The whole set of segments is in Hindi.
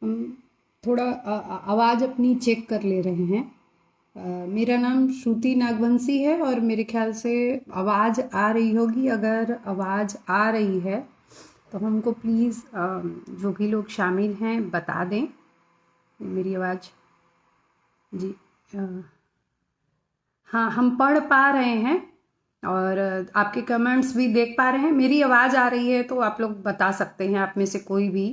हम थोड़ा आवाज़ अपनी चेक कर ले रहे हैं। मेरा नाम श्रुति नागवंशी है और मेरे ख्याल से आवाज़ आ रही होगी। अगर आवाज़ आ रही है तो हमको प्लीज़ जो भी लोग शामिल हैं बता दें। मेरी आवाज़ जी हाँ, हम पढ़ पा रहे हैं और आपके कमेंट्स भी देख पा रहे हैं। मेरी आवाज़ आ रही है तो आप लोग बता सकते हैं, आप में से कोई भी।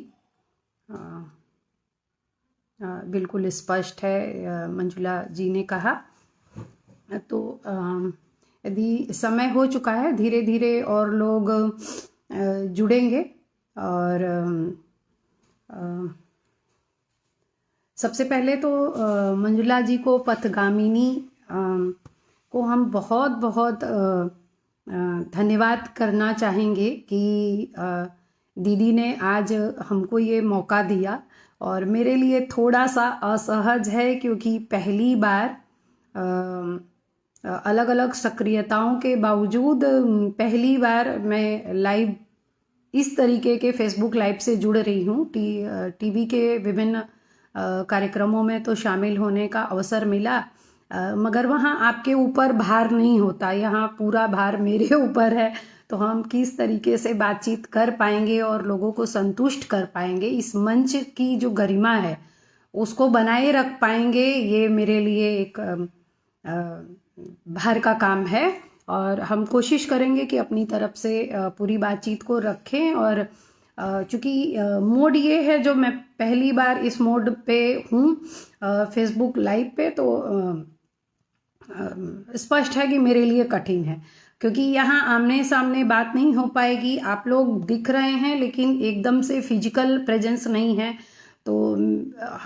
बिल्कुल स्पष्ट है, मंजुला जी ने कहा। तो यदि समय हो चुका है, धीरे धीरे और लोग जुड़ेंगे। और सबसे पहले तो मंजुला जी को, पथगामिनी को हम बहुत बहुत धन्यवाद करना चाहेंगे कि दीदी ने आज हमको ये मौका दिया। और मेरे लिए थोड़ा सा असहज है क्योंकि पहली बार अलग अलग सक्रियताओं के बावजूद पहली बार मैं लाइव इस तरीके के फेसबुक लाइव से जुड़ रही हूँ। टीवी के विभिन्न कार्यक्रमों में तो शामिल होने का अवसर मिला, मगर वहाँ आपके ऊपर भार नहीं होता, यहाँ पूरा भार मेरे ऊपर है। तो हम किस तरीके से बातचीत कर पाएंगे और लोगों को संतुष्ट कर पाएंगे, इस मंच की जो गरिमा है उसको बनाए रख पाएंगे, ये मेरे लिए एक भार का काम है। और हम कोशिश करेंगे कि अपनी तरफ से पूरी बातचीत को रखें। और चूँकि मोड ये है, जो मैं पहली बार इस मोड पे हूँ फेसबुक लाइव पे, तो स्पष्ट है कि मेरे लिए कठिन है क्योंकि यहाँ आमने सामने बात नहीं हो पाएगी। आप लोग दिख रहे हैं लेकिन एकदम से फिजिकल प्रेजेंस नहीं है, तो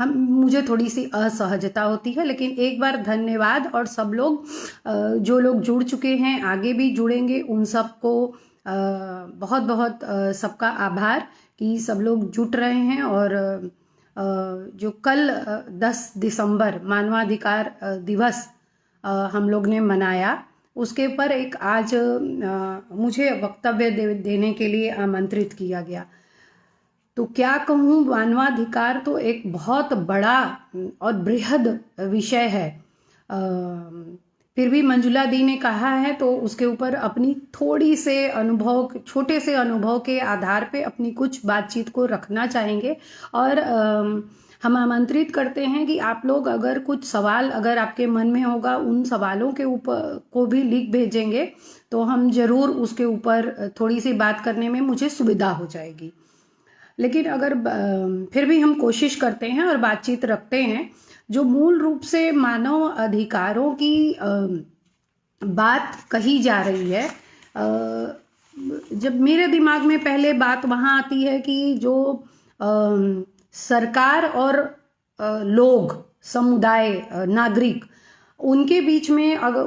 मुझे थोड़ी सी असहजता होती है। लेकिन एक बार धन्यवाद, और सब लोग जो लोग जुड़ चुके हैं, आगे भी जुड़ेंगे, उन सबको बहुत बहुत सबका आभार कि सब लोग जुट रहे हैं। और जो कल 10 दिसंबर मानवाधिकार दिवस हम लोग ने मनाया, उसके ऊपर एक आज मुझे वक्तव्य देने के लिए आमंत्रित किया गया। तो क्या कहूँ, मानवाधिकार तो एक बहुत बड़ा और बृहद विषय है। फिर भी मंजुला दी ने कहा है तो उसके ऊपर अपनी थोड़ी से अनुभव, छोटे से अनुभव के आधार पे अपनी कुछ बातचीत को रखना चाहेंगे। और हम आमंत्रित करते हैं कि आप लोग अगर कुछ सवाल अगर आपके मन में होगा, उन सवालों के ऊपर को भी लिख भेजेंगे तो हम ज़रूर उसके ऊपर थोड़ी सी बात करने में मुझे सुविधा हो जाएगी। लेकिन अगर फिर भी हम कोशिश करते हैं और बातचीत रखते हैं। जो मूल रूप से मानव अधिकारों की बात कही जा रही है, जब मेरे दिमाग में पहले बात वहाँ आती है कि जो सरकार और लोग, समुदाय, नागरिक, उनके बीच में अगर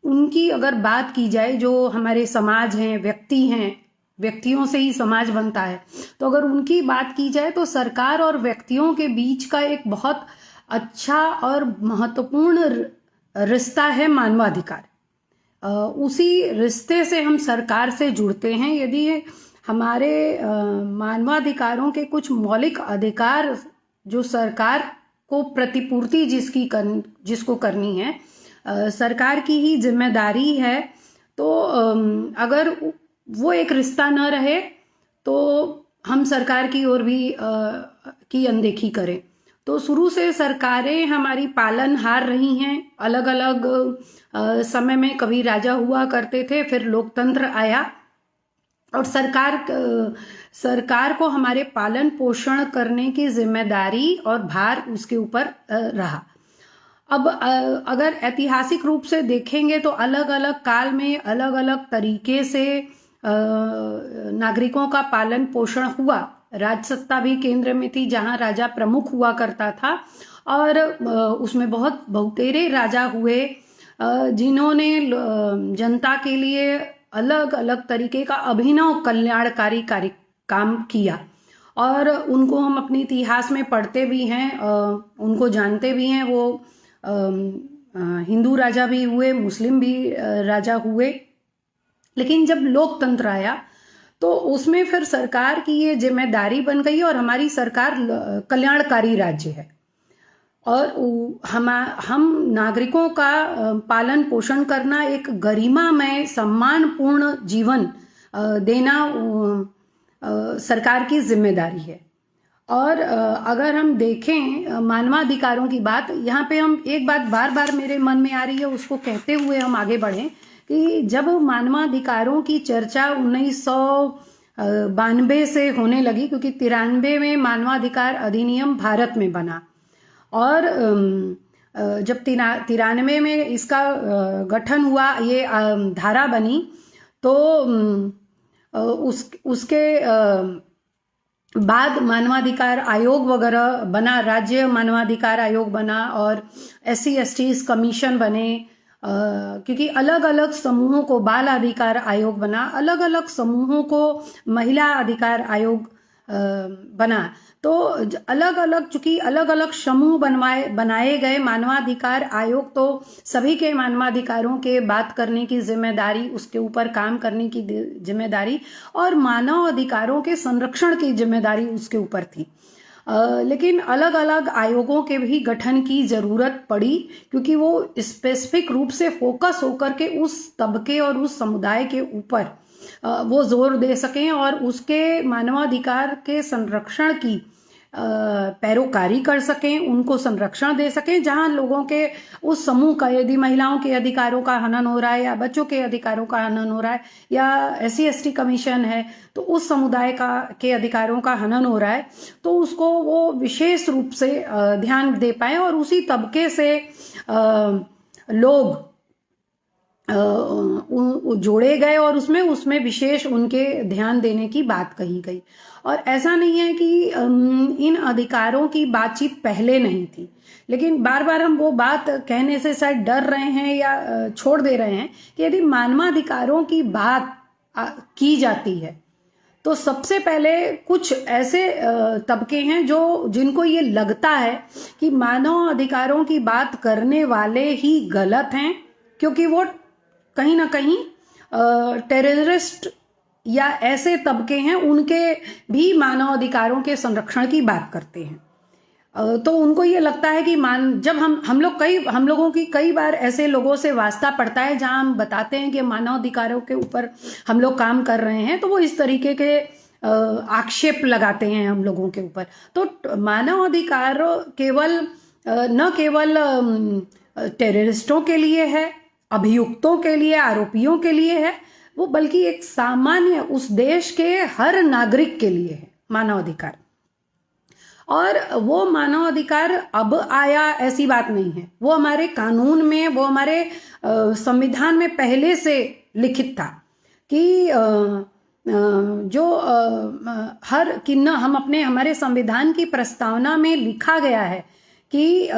उनकी अगर बात की जाए, जो हमारे समाज हैं, व्यक्ति हैं, व्यक्तियों से ही समाज बनता है, तो अगर उनकी बात की जाए तो सरकार और व्यक्तियों के बीच का एक बहुत अच्छा और महत्वपूर्ण रिश्ता है मानवाधिकार। उसी रिश्ते से हम सरकार से जुड़ते हैं। यदि हमारे मानवाधिकारों के कुछ मौलिक अधिकार जो सरकार को प्रतिपूर्ति जिसको करनी है, सरकार की ही जिम्मेदारी है, तो अगर वो एक रिश्ता न रहे तो हम सरकार की ओर भी की अनदेखी करें। तो शुरू से सरकारें हमारी पालनहार रही हैं। अलग अलग समय में कभी राजा हुआ करते थे, फिर लोकतंत्र आया और सरकार को हमारे पालन पोषण करने की जिम्मेदारी और भार उसके ऊपर रहा। अब अगर ऐतिहासिक रूप से देखेंगे तो अलग अलग काल में अलग अलग तरीके से नागरिकों का पालन पोषण हुआ। राजसत्ता भी केंद्र में थी जहां राजा प्रमुख हुआ करता था, और उसमें बहुत बहुतेरे राजा हुए जिन्होंने जनता के लिए अलग अलग तरीके का अभिनव कल्याणकारी काम किया। और उनको हम अपने इतिहास में पढ़ते भी हैं, उनको जानते भी हैं। वो हिंदू राजा भी हुए, मुस्लिम भी राजा हुए। लेकिन जब लोकतंत्र आया तो उसमें फिर सरकार की ये जिम्मेदारी बन गई और हमारी सरकार कल्याणकारी राज्य है और हम नागरिकों का पालन पोषण करना, एक गरिमामय सम्मानपूर्ण जीवन देना सरकार की जिम्मेदारी है। और अगर हम देखें मानवाधिकारों की बात, यहाँ पे हम एक बात बार बार मेरे मन में आ रही है, उसको कहते हुए हम आगे बढ़ें कि जब मानवाधिकारों की चर्चा 1992 से होने लगी, क्योंकि 93 में मानवाधिकार अधिनियम भारत में बना और जब 93 में इसका गठन हुआ, ये धारा बनी, तो उसके बाद मानवाधिकार आयोग वगैरह बना, राज्य मानवाधिकार आयोग बना और SC/ST कमीशन बने, क्योंकि अलग अलग समूहों को बाल अधिकार आयोग बना, अलग अलग समूहों को महिला अधिकार आयोग बना। तो अलग अलग, चूंकि अलग अलग समूह बनाए गए, मानवाधिकार आयोग तो सभी के मानवाधिकारों के बात करने की जिम्मेदारी, उसके ऊपर काम करने की जिम्मेदारी और मानव अधिकारों के संरक्षण की जिम्मेदारी उसके ऊपर थी। लेकिन अलग अलग आयोगों के भी गठन की जरूरत पड़ी, क्योंकि वो स्पेसिफिक रूप से फोकस होकर के उस तबके और उस समुदाय के ऊपर वो जोर दे सकें और उसके मानवाधिकार के संरक्षण की पैरोकारी कर सकें, उनको संरक्षण दे सकें। जहां लोगों के उस समूह का, यदि महिलाओं के अधिकारों का हनन हो रहा है या बच्चों के अधिकारों का हनन हो रहा है या SC/ST कमीशन है तो उस समुदाय के अधिकारों का हनन हो रहा है, तो उसको वो विशेष रूप से ध्यान दे पाए और उसी तबके से लोग जोड़े गए और उसमें विशेष उनके ध्यान देने की बात कही गई। और ऐसा नहीं है कि इन अधिकारों की बातचीत पहले नहीं थी, लेकिन बार बार हम वो बात कहने से शायद डर रहे हैं या छोड़ दे रहे हैं कि यदि मानवाधिकारों की बात की जाती है तो सबसे पहले कुछ ऐसे तबके हैं जिनको ये लगता है कि मानव अधिकारों की बात करने वाले ही गलत हैं, क्योंकि वो कहीं ना कहीं टेररिस्ट या ऐसे तबके हैं, उनके भी मानव अधिकारों के संरक्षण की बात करते हैं। तो उनको ये लगता है कि जब हम लोगों की कई बार ऐसे लोगों से वास्ता पड़ता है जहां हम बताते हैं कि मानव अधिकारों के ऊपर हम लोग काम कर रहे हैं, तो वो इस तरीके के आक्षेप लगाते हैं हम लोगों के ऊपर। तो मानव अधिकार न केवल टेररिस्टों के लिए है, अभियुक्तों के लिए, आरोपियों के लिए है, वो बल्कि एक सामान्य उस देश के हर नागरिक के लिए है मानव अधिकार। और वो मानव अधिकार अब आया ऐसी बात नहीं है, वो हमारे कानून में, वो हमारे संविधान में पहले से लिखित था कि हमारे संविधान की प्रस्तावना में लिखा गया है कि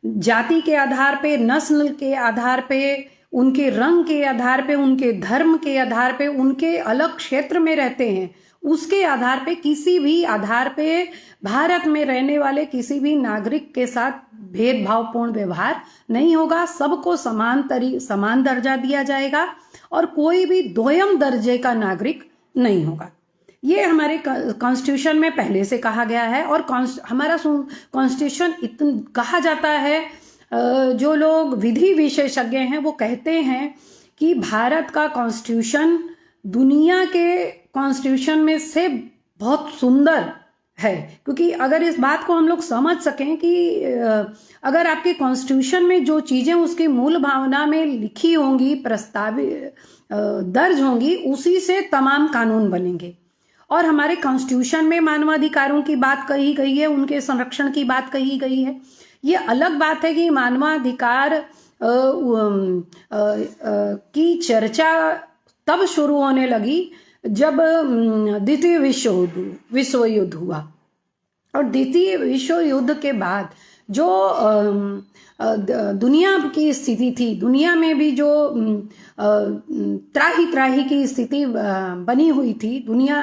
जाति के आधार पे, नस्ल के आधार पे, उनके रंग के आधार पे, उनके धर्म के आधार पे, उनके अलग क्षेत्र में रहते हैं, उसके आधार पे, किसी भी आधार पे भारत में रहने वाले किसी भी नागरिक के साथ भेदभावपूर्ण व्यवहार नहीं होगा। सबको समान दर्जा दिया जाएगा और कोई भी दोयम दर्जे का नागरिक नहीं होगा। ये हमारे कॉन्स्टिट्यूशन में पहले से कहा गया है। और हमारा कॉन्स्टिट्यूशन कहा जाता है, जो लोग विधि विशेषज्ञ हैं वो कहते हैं कि भारत का कॉन्स्टिट्यूशन दुनिया के कॉन्स्टिट्यूशन में से बहुत सुंदर है। क्योंकि अगर इस बात को हम लोग समझ सकें कि अगर आपके कॉन्स्टिट्यूशन में जो चीजें उसकी मूल भावना में लिखी होंगी, प्रस्तावित दर्ज होंगी, उसी से तमाम कानून बनेंगे। और हमारे कॉन्स्टिट्यूशन में मानवाधिकारों की बात कही गई है, उनके संरक्षण की बात कही गई है। ये अलग बात है कि मानवाधिकार की चर्चा तब शुरू होने लगी जब द्वितीय विश्व युद्ध हुआ। और द्वितीय विश्व युद्ध के बाद जो दुनिया की स्थिति थी, दुनिया में भी जो त्राही की स्थिति बनी हुई थी, दुनिया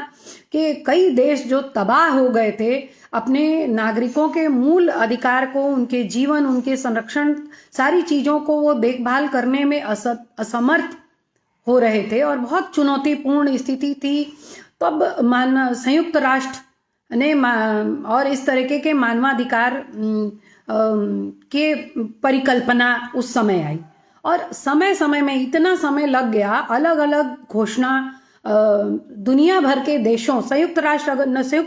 के कई देश जो तबाह हो गए थे, अपने नागरिकों के मूल अधिकार को, उनके जीवन, उनके संरक्षण, सारी चीजों को वो देखभाल करने में असमर्थ हो रहे थे और बहुत चुनौतीपूर्ण स्थिति थी। तब संयुक्त राष्ट्र ने और इस तरीके के मानवाधिकार के परिकल्पना उस समय आई और समय समय में इतना समय लग गया, अलग अलग घोषणा दुनिया भर के देशों, संयुक्त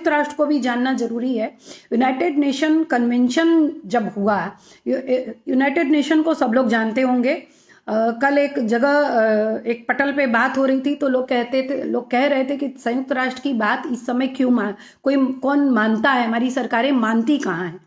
राष्ट्र को भी जानना जरूरी है। यूनाइटेड नेशन कन्वेंशन जब हुआ, यूनाइटेड नेशन को सब लोग जानते होंगे। कल एक जगह एक पटल पे बात हो रही थी तो लोग कह रहे थे कि संयुक्त राष्ट्र की बात इस समय क्यों कौन मानता है, हमारी सरकारें मानती कहाँ हैं।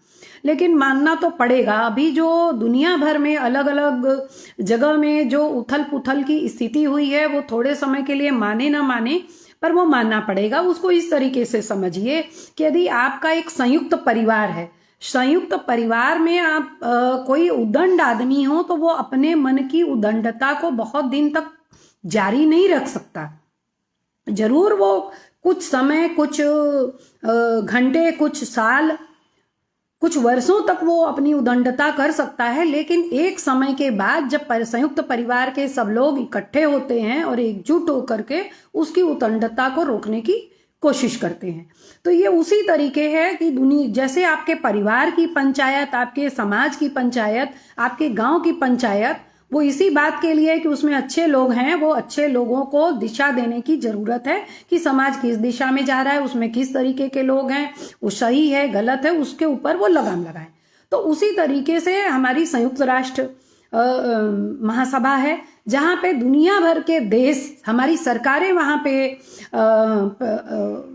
लेकिन मानना तो पड़ेगा। अभी जो दुनिया भर में अलग अलग जगह में जो उथल पुथल की स्थिति हुई है, वो थोड़े समय के लिए माने ना माने, पर वो मानना पड़ेगा। उसको इस तरीके से समझिए कि यदि आपका एक संयुक्त परिवार है, संयुक्त परिवार में आप कोई उदंड आदमी हो तो वो अपने मन की उदंडता को बहुत दिन तक जारी नहीं रख सकता। जरूर वो कुछ समय, कुछ घंटे, कुछ साल, कुछ वर्षों तक वो अपनी उदंडता कर सकता है, लेकिन एक समय के बाद जब संयुक्त परिवार के सब लोग इकट्ठे होते हैं और एकजुट होकर के उसकी उदंडता को रोकने की कोशिश करते हैं, तो ये उसी तरीके है कि जैसे आपके परिवार की पंचायत, आपके समाज की पंचायत, आपके गांव की पंचायत, वो इसी बात के लिए कि उसमें अच्छे लोग हैं, वो अच्छे लोगों को दिशा देने की जरूरत है कि समाज किस दिशा में जा रहा है, उसमें किस तरीके के लोग हैं, वो सही है गलत है, उसके ऊपर वो लगाम लगाए। तो उसी तरीके से हमारी संयुक्त राष्ट्र महासभा है, जहाँ पे दुनिया भर के देश, हमारी सरकारें वहाँ पे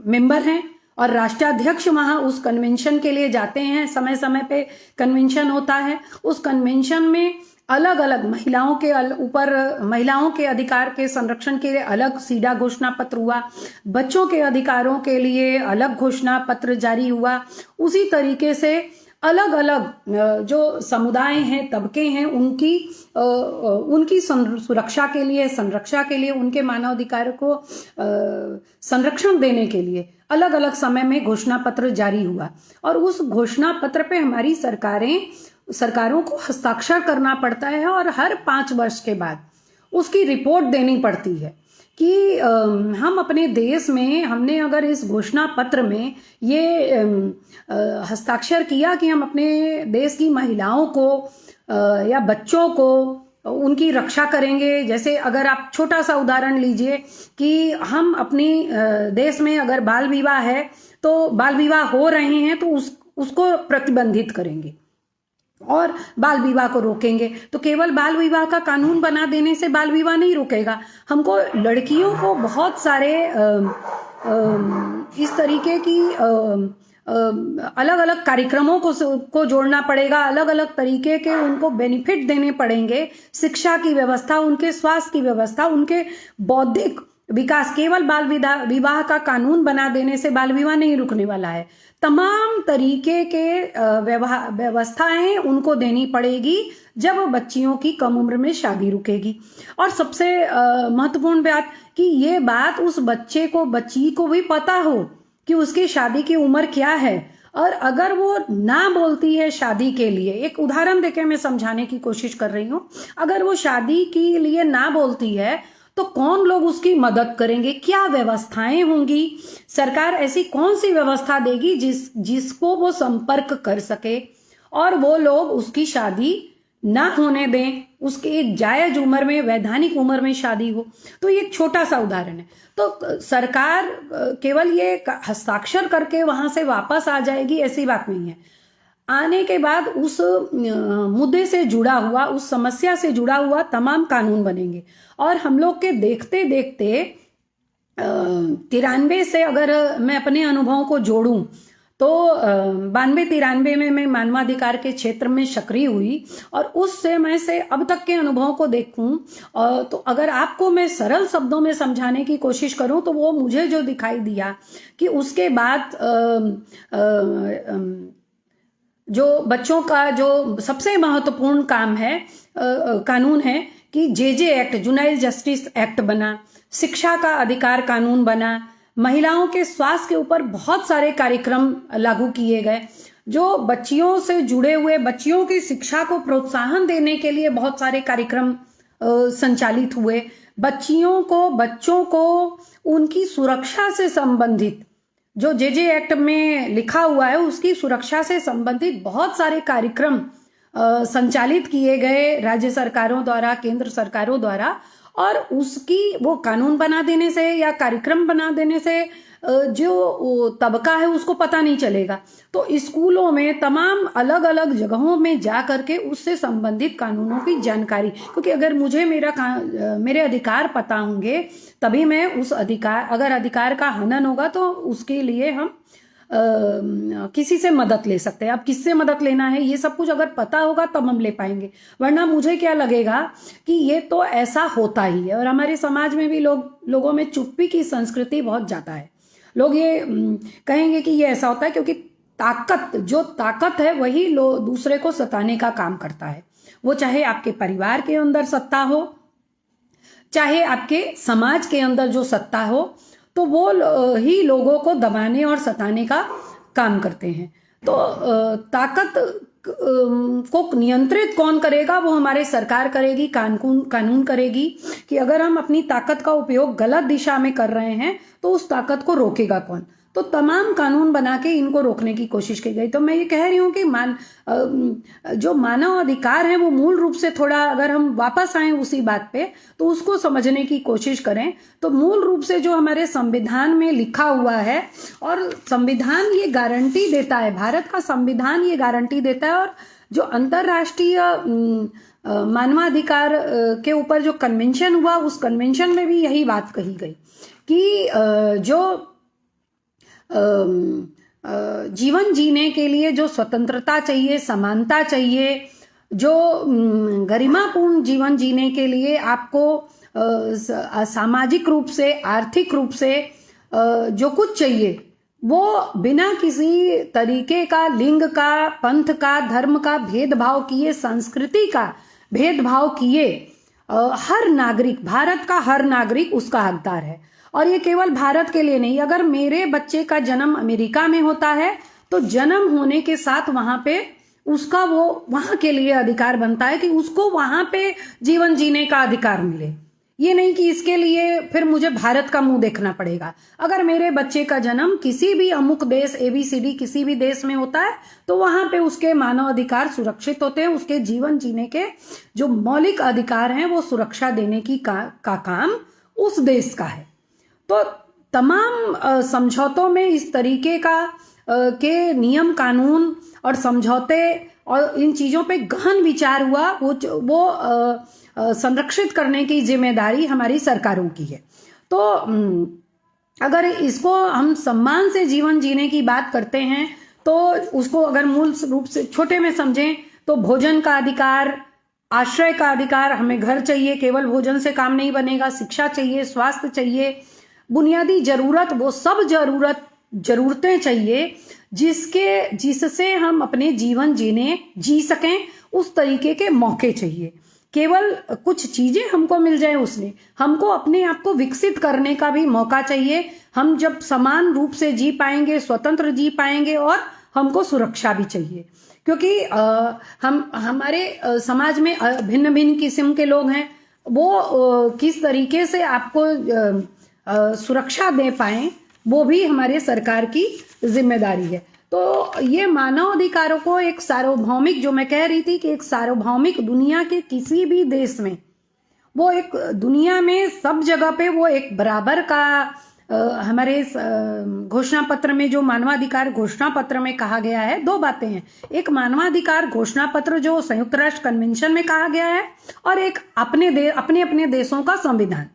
मेंबर हैं और राष्ट्राध्यक्ष वहाँ उस कन्वेंशन के लिए जाते हैं। समय समय पे कन्वेंशन होता है। उस कन्वेंशन में अलग अलग महिलाओं के ऊपर, महिलाओं के अधिकार के संरक्षण के लिए अलग सीडा घोषणा पत्र हुआ, बच्चों के अधिकारों के लिए अलग घोषणा पत्र जारी हुआ। उसी तरीके से अलग अलग जो समुदाय हैं, तबके हैं, उनकी सुरक्षा के लिए, संरक्षा के लिए, उनके मानवाधिकार को संरक्षण देने के लिए अलग अलग समय में घोषणा पत्र जारी हुआ। और उस घोषणा पत्र पे हमारी सरकारों को हस्ताक्षर करना पड़ता है और हर 5 वर्ष के बाद उसकी रिपोर्ट देनी पड़ती है कि हम अपने देश में, हमने अगर इस घोषणा पत्र में ये हस्ताक्षर किया कि हम अपने देश की महिलाओं को या बच्चों को उनकी रक्षा करेंगे। जैसे अगर आप छोटा सा उदाहरण लीजिए कि हम अपनी देश में अगर बाल विवाह है, तो बाल विवाह हो रहे हैं तो उसको प्रतिबंधित करेंगे और बाल विवाह को रोकेंगे। तो केवल बाल विवाह का कानून बना देने से बाल विवाह नहीं रुकेगा। हमको लड़कियों को बहुत सारे इस तरीके की अलग अलग कार्यक्रमों को जोड़ना पड़ेगा, अलग अलग तरीके के उनको बेनिफिट देने पड़ेंगे, शिक्षा की व्यवस्था, उनके स्वास्थ्य की व्यवस्था, उनके बौद्धिक विकास। केवल बाल विवाह का कानून बना देने से बाल विवाह नहीं रुकने वाला है। तमाम तरीके के व्यवस्थाएं उनको देनी पड़ेगी जब बच्चियों की कम उम्र में शादी रुकेगी। और सबसे महत्वपूर्ण बात कि ये बात उस बच्ची को भी पता हो कि उसकी शादी की उम्र क्या है। और अगर वो ना बोलती है शादी के लिए, एक उदाहरण देके मैं समझाने की कोशिश कर रही हूँ, अगर वो शादी के लिए ना बोलती है तो कौन लोग उसकी मदद करेंगे, क्या व्यवस्थाएं होंगी, सरकार ऐसी कौन सी व्यवस्था देगी जिसको वो संपर्क कर सके और वो लोग उसकी शादी ना होने दें, उसके एक जायज उम्र में, वैधानिक उम्र में शादी हो। तो ये एक छोटा सा उदाहरण है। तो सरकार केवल ये हस्ताक्षर करके वहां से वापस आ जाएगी, ऐसी बात नहीं है। आने के बाद उस मुद्दे से जुड़ा हुआ, उस समस्या से जुड़ा हुआ तमाम कानून बनेंगे। और हम लोग के देखते देखते 93 से अगर मैं अपने अनुभवों को जोड़ूं तो 92-93 में मैं मानवाधिकार के क्षेत्र में सक्रिय हुई और उस समय से अब तक के अनुभवों को देखूं तो अगर आपको मैं सरल शब्दों में समझाने की कोशिश करूं तो वो मुझे जो दिखाई दिया कि उसके बाद जो बच्चों का जो सबसे महत्वपूर्ण काम है, कानून है कि जे एक्ट, जुनाइल जस्टिस एक्ट बना, शिक्षा का अधिकार कानून बना, महिलाओं के स्वास्थ्य के ऊपर बहुत सारे कार्यक्रम लागू किए गए, जो बच्चियों से जुड़े हुए, बच्चियों की शिक्षा को प्रोत्साहन देने के लिए बहुत सारे कार्यक्रम संचालित हुए। बच्चों को उनकी सुरक्षा से संबंधित जो जे एक्ट में लिखा हुआ है उसकी सुरक्षा से संबंधित बहुत सारे कार्यक्रम संचालित किए गए राज्य सरकारों द्वारा, केंद्र सरकारों द्वारा, और उसकी वो कानून बना देने से या कार्यक्रम बना देने से जो तबका है उसको पता नहीं चलेगा। तो स्कूलों में तमाम अलग अलग जगहों में जा करके उससे संबंधित कानूनों की जानकारी, क्योंकि अगर मुझे मेरे अधिकार पता होंगे तभी मैं उस अगर अधिकार का हनन होगा तो उसके लिए हम किसी से मदद ले सकते हैं। अब किससे मदद लेना है ये सब कुछ अगर पता होगा तब हम ले पाएंगे, वरना मुझे क्या लगेगा कि ये तो ऐसा होता ही है। और हमारे समाज में भी लोगों में चुप्पी की संस्कृति बहुत ज्यादा है। लोग ये कहेंगे कि ये ऐसा होता है क्योंकि ताकत है वही दूसरे को सताने का काम करता है। वो चाहे आपके परिवार के अंदर सत्ता हो, चाहे आपके समाज के अंदर जो सत्ता हो, तो वो ही लोगों को दबाने और सताने का काम करते हैं। तो ताकत को नियंत्रित कौन करेगा? वो हमारे सरकार करेगी, कानून करेगी कि अगर हम अपनी ताकत का उपयोग गलत दिशा में कर रहे हैं तो उस ताकत को रोकेगा कौन? तो तमाम कानून बना के इनको रोकने की कोशिश की गई। तो मैं ये कह रही हूँ कि जो मानव अधिकार है वो मूल रूप से, थोड़ा अगर हम वापस आए उसी बात पे तो उसको समझने की कोशिश करें, तो मूल रूप से जो हमारे संविधान में लिखा हुआ है, और संविधान ये गारंटी देता है, भारत का संविधान ये गारंटी देता है, और जो अंतर्राष्ट्रीय मानवाधिकार के ऊपर जो कन्वेंशन हुआ उस कन्वेंशन में भी यही बात कही गई कि जो जीवन जीने के लिए जो स्वतंत्रता चाहिए, समानता चाहिए, जो गरिमापूर्ण जीवन जीने के लिए आपको सामाजिक रूप से, आर्थिक रूप से जो कुछ चाहिए, वो बिना किसी तरीके का, लिंग का, पंथ का, धर्म का भेदभाव किए, संस्कृति का भेदभाव किए, हर नागरिक, भारत का हर नागरिक उसका हकदार है। और ये केवल भारत के लिए नहीं, अगर मेरे बच्चे का जन्म अमेरिका में होता है तो जन्म होने के साथ वहां पे उसका वो वहां के लिए अधिकार बनता है कि उसको वहां पे जीवन जीने का अधिकार मिले। ये नहीं कि इसके लिए फिर मुझे भारत का मुंह देखना पड़ेगा। अगर मेरे बच्चे का जन्म किसी भी अमुक देश, ABCD किसी भी देश में होता है तो वहां पे उसके मानव अधिकार सुरक्षित होते हैं, उसके जीवन जीने के जो मौलिक अधिकार हैं वो सुरक्षा देने की का काम उस देश का है। तो तमाम समझौतों में इस तरीके का के नियम, कानून और समझौते और इन चीजों पे गहन विचार हुआ। वो संरक्षित करने की जिम्मेदारी हमारी सरकारों की है। तो अगर इसको हम सम्मान से जीवन जीने की बात करते हैं तो उसको अगर मूल रूप से छोटे में समझें तो भोजन का अधिकार, आश्रय का अधिकार, हमें घर चाहिए, केवल भोजन से काम नहीं बनेगा, शिक्षा चाहिए, स्वास्थ्य चाहिए, बुनियादी जरूरत, वो सब जरूरतें चाहिए जिससे हम अपने जीवन जी सकें, उस तरीके के मौके चाहिए। केवल कुछ चीजें हमको मिल जाए उसमें, हमको अपने आप को विकसित करने का भी मौका चाहिए। हम जब समान रूप से जी पाएंगे, स्वतंत्र जी पाएंगे, और हमको सुरक्षा भी चाहिए, क्योंकि हमारे समाज में भिन्न भिन्न किस्म के लोग हैं। वो किस तरीके से आपको सुरक्षा दे पाए वो भी हमारे सरकार की जिम्मेदारी है। तो ये मानव अधिकारों को एक सार्वभौमिक, जो मैं कह रही थी कि एक सार्वभौमिक, दुनिया के किसी भी देश में, वो एक दुनिया में सब जगह पे वो एक बराबर का हमारे घोषणा पत्र में, जो मानवाधिकार घोषणा पत्र में कहा गया है, दो बातें हैं। एक मानवाधिकार घोषणा पत्र जो संयुक्त राष्ट्र कन्वेंशन में कहा गया है, और एक अपने देशों का संविधान,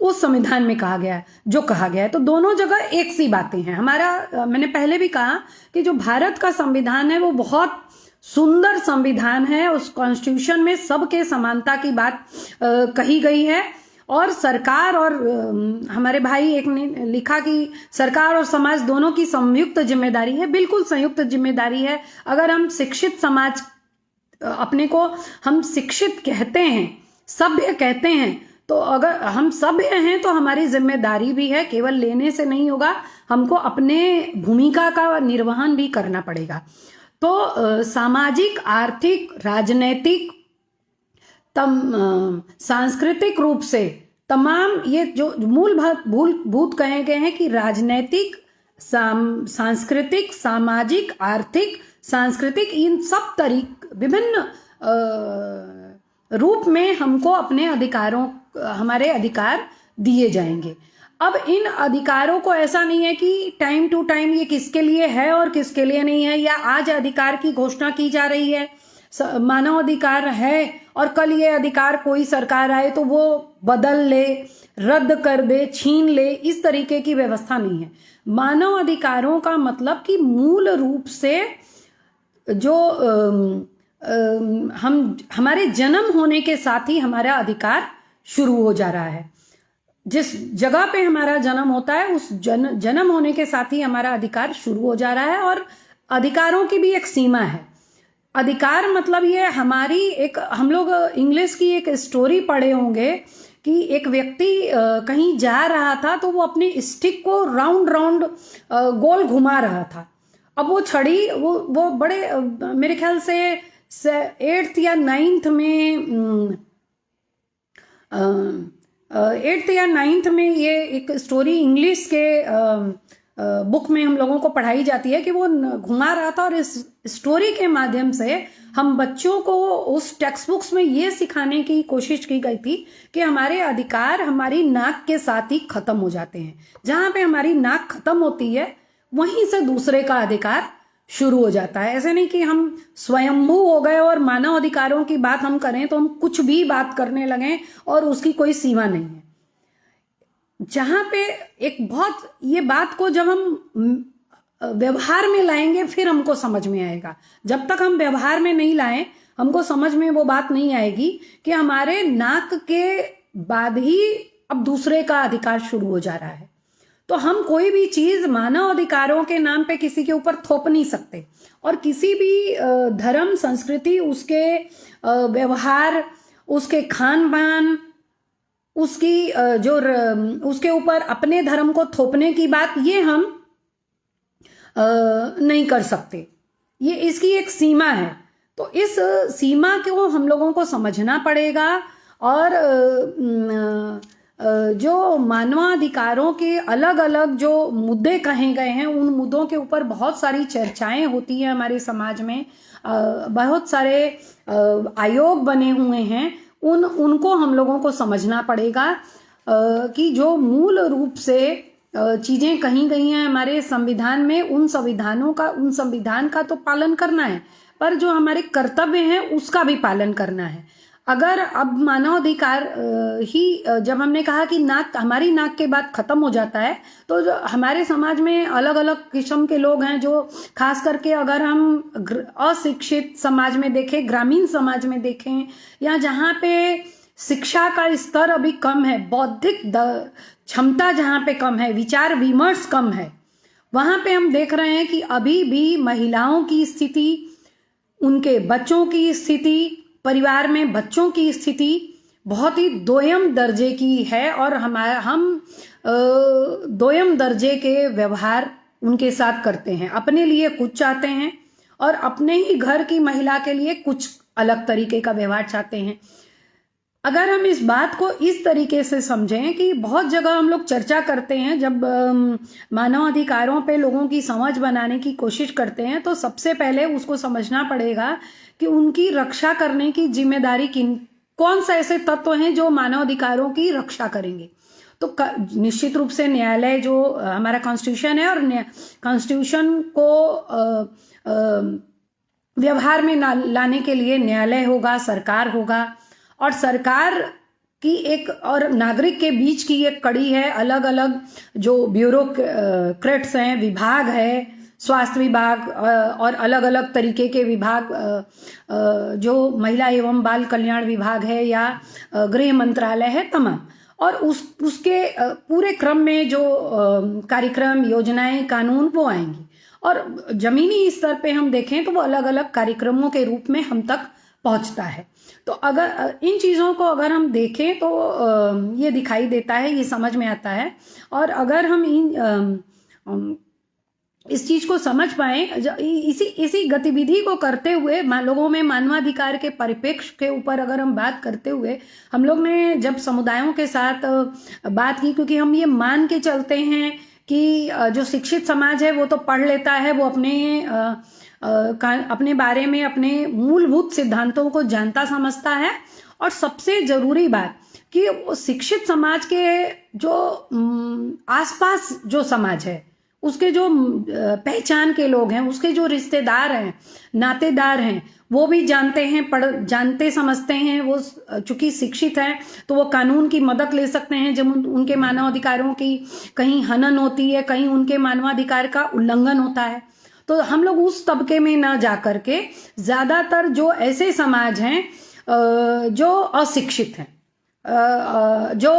उस संविधान में कहा गया है, जो कहा गया है। तो दोनों जगह एक सी बातें हैं। मैंने पहले भी कहा कि जो भारत का संविधान है वो बहुत सुंदर संविधान है। उस कॉन्स्टिट्यूशन में सबके समानता की बात कही गई है, और सरकार और हमारे भाई एक ने लिखा कि सरकार और समाज दोनों की संयुक्त जिम्मेदारी है। बिल्कुल संयुक्त जिम्मेदारी है। अगर हम शिक्षित समाज, अपने को हम शिक्षित कहते हैं, सभ्य कहते हैं, तो अगर हम सभ्य हैं तो हमारी जिम्मेदारी भी है, केवल लेने से नहीं होगा, हमको अपने भूमिका का निर्वहन भी करना पड़ेगा। तो सामाजिक, आर्थिक, राजनैतिक, सांस्कृतिक रूप से तमाम ये जो मूलभूत कहे गए हैं कि राजनैतिक, सांस्कृतिक, सामाजिक, आर्थिक, सांस्कृतिक, इन सब विभिन्न रूप में हमको अपने हमारे अधिकार दिए जाएंगे। अब इन अधिकारों को ऐसा नहीं है कि टाइम टू टाइम ये किसके लिए है और किसके लिए नहीं है, या आज अधिकार की घोषणा की जा रही है, मानव अधिकार है, और कल ये अधिकार कोई सरकार आए तो वो बदल ले, रद्द कर दे, छीन ले, इस तरीके की व्यवस्था नहीं है। मानव अधिकारों का मतलब कि मूल रूप से जो हमारे जन्म होने के साथ ही हमारा अधिकार शुरू हो जा रहा है। जिस जगह पे हमारा जन्म होता है उस जन्म होने के साथ ही हमारा अधिकार शुरू हो जा रहा है, और अधिकारों की भी एक सीमा है। अधिकार मतलब ये हम लोग इंग्लिश की एक स्टोरी पढ़े होंगे कि एक व्यक्ति कहीं जा रहा था तो वो अपने स्टिक को राउंड गोल घुमा रहा था। अब वो छड़ी वो बड़े मेरे ख्याल से 8th या 9th में ये एक स्टोरी इंग्लिश के बुक में हम लोगों को पढ़ाई जाती है कि वो घुमा रहा था, और इस स्टोरी के माध्यम से हम बच्चों को उस टेक्स्ट बुक्स में ये सिखाने की कोशिश की गई थी कि हमारे अधिकार हमारी नाक के साथ ही खत्म हो जाते हैं। जहाँ पे हमारी नाक खत्म होती है वहीं से दूसरे का अधिकार शुरू हो जाता है। ऐसे नहीं कि हम स्वयंभू हो गए और मानव अधिकारों की बात हम करें तो हम कुछ भी बात करने लगें और उसकी कोई सीमा नहीं है। जहां पे ये बात को जब हम व्यवहार में लाएंगे फिर हमको समझ में आएगा। जब तक हम व्यवहार में नहीं लाएं हमको समझ में वो बात नहीं आएगी कि हमारे नाक के बाद ही अब दूसरे का अधिकार शुरू हो जा रहा है। तो हम कोई भी चीज मानव अधिकारों के नाम पे किसी के ऊपर थोप नहीं सकते, और किसी भी धर्म, संस्कृति, उसके व्यवहार, उसके खान पान, उसकी उसके ऊपर अपने धर्म को थोपने की बात ये हम नहीं कर सकते। ये इसकी एक सीमा है। तो इस सीमा को हम लोगों को समझना पड़ेगा, और जो मानवाधिकारों के अलग अलग जो मुद्दे कहे गए हैं उन मुद्दों के ऊपर बहुत सारी चर्चाएं होती हैं हमारे समाज में। बहुत सारे आयोग बने हुए हैं, उनको हम लोगों को समझना पड़ेगा कि जो मूल रूप से चीजें कही गई हैं हमारे संविधान में, उन संविधान का तो पालन करना है, पर जो हमारे कर्तव्य हैं उसका भी पालन करना है। अगर अब मानवाधिकार ही जब हमने कहा कि हमारी नाक के बाद खत्म हो जाता है, तो जो हमारे समाज में अलग अलग किस्म के लोग हैं, जो खास करके अगर हम अशिक्षित समाज में देखें, ग्रामीण समाज में देखें, या जहाँ पे शिक्षा का स्तर अभी कम है, बौद्धिक क्षमता जहाँ पे कम है, विचार विमर्श कम है, वहाँ पे हम देख रहे हैं कि अभी भी महिलाओं की स्थिति, उनके बच्चों की स्थिति, परिवार में बच्चों की स्थिति बहुत ही दोयम दर्जे की है, और हम दोयम दर्जे के व्यवहार उनके साथ करते हैं। अपने लिए कुछ चाहते हैं और अपने ही घर की महिला के लिए कुछ अलग तरीके का व्यवहार चाहते हैं। अगर हम इस बात को इस तरीके से समझें कि बहुत जगह हम लोग चर्चा करते हैं, जब मानव अधिकारों पे लोगों की समझ बनाने की कोशिश करते हैं, तो सबसे पहले उसको समझना पड़ेगा कि उनकी रक्षा करने की जिम्मेदारी कौन सा ऐसे तत्व हैं जो मानव अधिकारों की रक्षा करेंगे। तो निश्चित रूप से न्यायालय, जो हमारा कॉन्स्टिट्यूशन है, और कॉन्स्टिट्यूशन को व्यवहार में लाने के लिए न्यायालय होगा, सरकार होगा, और सरकार की एक और नागरिक के बीच की एक कड़ी है। अलग अलग जो ब्यूरोक्रेट्स हैं, विभाग है, स्वास्थ्य विभाग और अलग अलग तरीके के विभाग, जो महिला एवं बाल कल्याण विभाग है या गृह मंत्रालय है, तमाम, और उसके पूरे क्रम में जो कार्यक्रम, योजनाएं, कानून वो आएंगी, और जमीनी स्तर पे हम देखें तो वो अलग अलग कार्यक्रमों के रूप में हम तक पहुंचता है। तो अगर इन चीज़ों को अगर हम देखें तो ये दिखाई देता है, ये समझ में आता है। और अगर हम इस चीज को समझ पाए, इसी इसी गतिविधि को करते हुए लोगों में मानवाधिकार के परिप्रेक्ष्य के ऊपर अगर हम बात करते हुए, हम लोग ने जब समुदायों के साथ बात की, क्योंकि हम ये मान के चलते हैं कि जो शिक्षित समाज है वो तो पढ़ लेता है, वो अपने बारे में अपने मूलभूत सिद्धांतों को जानता समझता है। और सबसे जरूरी बात कि शिक्षित समाज के जो आसपास जो समाज है, उसके जो पहचान के लोग हैं, उसके जो रिश्तेदार हैं, नातेदार हैं, वो भी जानते हैं, जानते समझते हैं। वो चूंकि शिक्षित हैं तो वो कानून की मदद ले सकते हैं जब उनके मानवाधिकारों की कहीं हनन होती है, कहीं उनके मानवाधिकार का उल्लंघन होता है। तो हम लोग उस तबके में ना जा करके ज्यादातर जो ऐसे समाज हैं जो अशिक्षित हैं, जो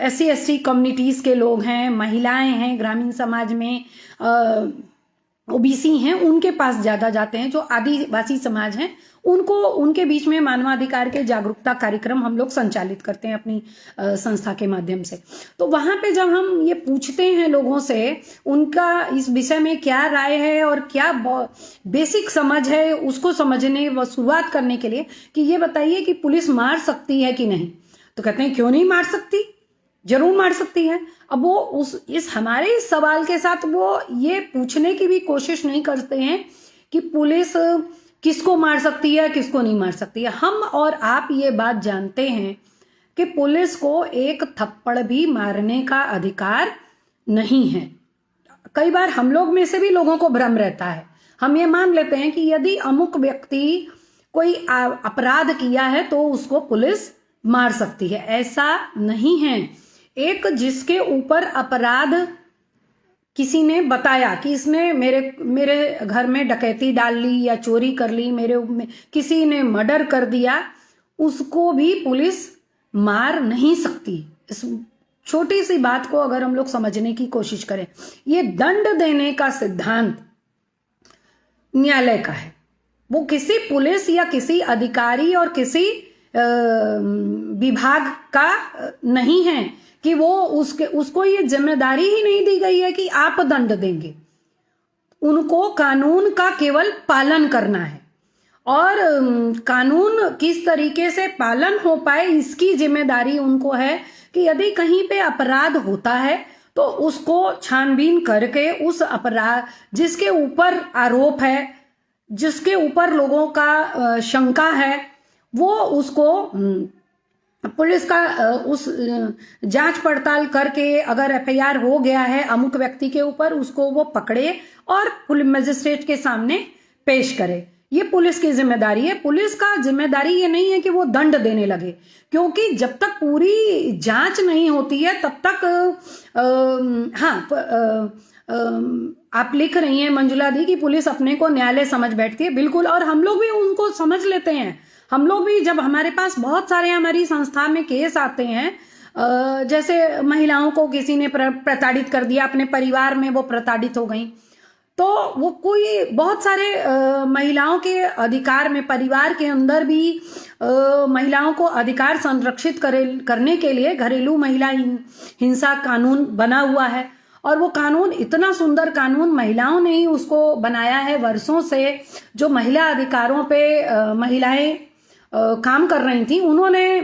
SC/ST कम्युनिटीज के लोग हैं, महिलाएं हैं, ग्रामीण समाज में OBC हैं, उनके पास ज्यादा जाते हैं। जो आदिवासी समाज हैं उनको, उनके बीच में मानवाधिकार के जागरूकता कार्यक्रम हम लोग संचालित करते हैं अपनी संस्था के माध्यम से। तो वहां पे जब हम ये पूछते हैं लोगों से उनका इस विषय में क्या राय है और क्या बेसिक समझ है, उसको समझने व शुरुआत करने के लिए कि ये बताइए कि पुलिस मार सकती है कि नहीं, तो कहते हैं क्यों नहीं मार सकती, जरूर मार सकती है। अब वो इस हमारे इस सवाल के साथ वो ये पूछने की भी कोशिश नहीं करते हैं कि पुलिस किसको मार सकती है, किसको नहीं मार सकती है। हम और आप ये बात जानते हैं कि पुलिस को एक थप्पड़ भी मारने का अधिकार नहीं है। कई बार हम लोग में से भी लोगों को भ्रम रहता है, हम ये मान लेते हैं कि यदि अमुक व्यक्ति कोई अपराध किया है तो उसको पुलिस मार सकती है। ऐसा नहीं है। एक जिसके ऊपर अपराध किसी ने बताया कि इसने मेरे घर में डकैती डाल ली या चोरी कर ली, किसी ने मर्डर कर दिया, उसको भी पुलिस मार नहीं सकती। इस छोटी सी बात को अगर हम लोग समझने की कोशिश करें, ये दंड देने का सिद्धांत न्यायालय का है, वो किसी पुलिस या किसी अधिकारी और किसी विभाग का नहीं है कि वो उसको ये जिम्मेदारी ही नहीं दी गई है कि आप दंड देंगे। उनको कानून का केवल पालन करना है और कानून किस तरीके से पालन हो पाए इसकी जिम्मेदारी उनको है कि यदि कहीं पे अपराध होता है तो उसको छानबीन करके उस अपराध जिसके ऊपर आरोप है, जिसके ऊपर लोगों का शंका है, वो उसको पुलिस का उस जांच पड़ताल करके अगर FIR हो गया है अमुक व्यक्ति के ऊपर, उसको वो पकड़े और पुलिस मजिस्ट्रेट के सामने पेश करे। ये पुलिस की जिम्मेदारी है। पुलिस का जिम्मेदारी ये नहीं है कि वो दंड देने लगे, क्योंकि जब तक पूरी जांच नहीं होती है तब तक आप लिख रही हैं मंजुला दी कि पुलिस अपने को न्यायालय समझ बैठती है। बिल्कुल, और हम लोग भी उनको समझ लेते हैं। हम लोग भी जब हमारे पास बहुत सारे हमारी संस्था में केस आते हैं, जैसे महिलाओं को किसी ने प्रताड़ित कर दिया, अपने परिवार में वो प्रताड़ित हो गई, तो वो कोई बहुत सारे महिलाओं के अधिकार में, परिवार के अंदर भी महिलाओं को अधिकार संरक्षित करने के लिए घरेलू महिला हिंसा कानून बना हुआ है। और वो कानून इतना सुंदर कानून महिलाओं ने ही उसको बनाया है। वर्षों से जो महिला अधिकारों पे महिलाएं काम कर रही थी, उन्होंने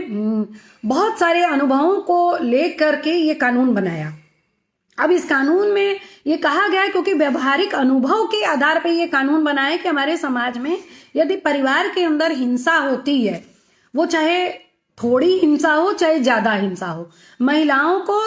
बहुत सारे अनुभवों को लेकर के ये कानून बनाया। अब इस कानून में ये कहा गया है, क्योंकि व्यवहारिक अनुभव के आधार पर ये कानून बनाया है कि हमारे समाज में यदि परिवार के अंदर हिंसा होती है, वो चाहे थोड़ी हिंसा हो चाहे ज्यादा हिंसा हो, महिलाओं को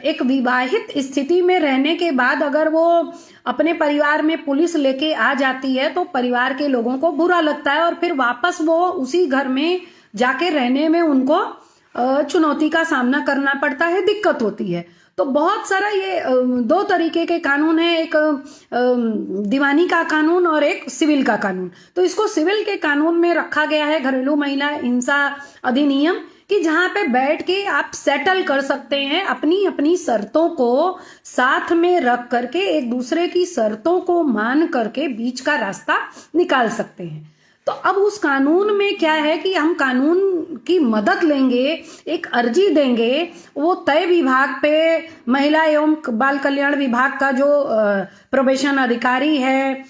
एक विवाहित स्थिति में रहने के बाद अगर वो अपने परिवार में पुलिस लेके आ जाती है तो परिवार के लोगों को बुरा लगता है और फिर वापस वो उसी घर में जाके रहने में उनको चुनौती का सामना करना पड़ता है, दिक्कत होती है। तो बहुत सारा ये दो तरीके के कानून है, एक दीवानी का कानून और एक सिविल का कानून। तो इसको सिविल के कानून में रखा गया है घरेलू महिला हिंसा अधिनियम, कि जहां पे बैठ के आप सेटल कर सकते हैं, अपनी अपनी शर्तों को साथ में रख करके एक दूसरे की शर्तों को मान करके बीच का रास्ता निकाल सकते हैं। तो अब उस कानून में क्या है कि हम कानून की मदद लेंगे, एक अर्जी देंगे, वो तय विभाग पे महिला एवं बाल कल्याण विभाग का जो प्रोबेशन अधिकारी है,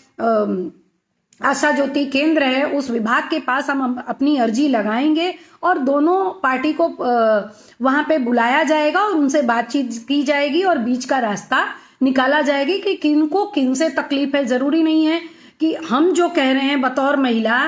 आशा ज्योति केंद्र है, उस विभाग के पास हम अपनी अर्जी लगाएंगे और दोनों पार्टी को वहां पे बुलाया जाएगा और उनसे बातचीत की जाएगी और बीच का रास्ता निकाला जाएगी कि किनको किनसे तकलीफ है। जरूरी नहीं है कि हम जो कह रहे हैं बतौर महिला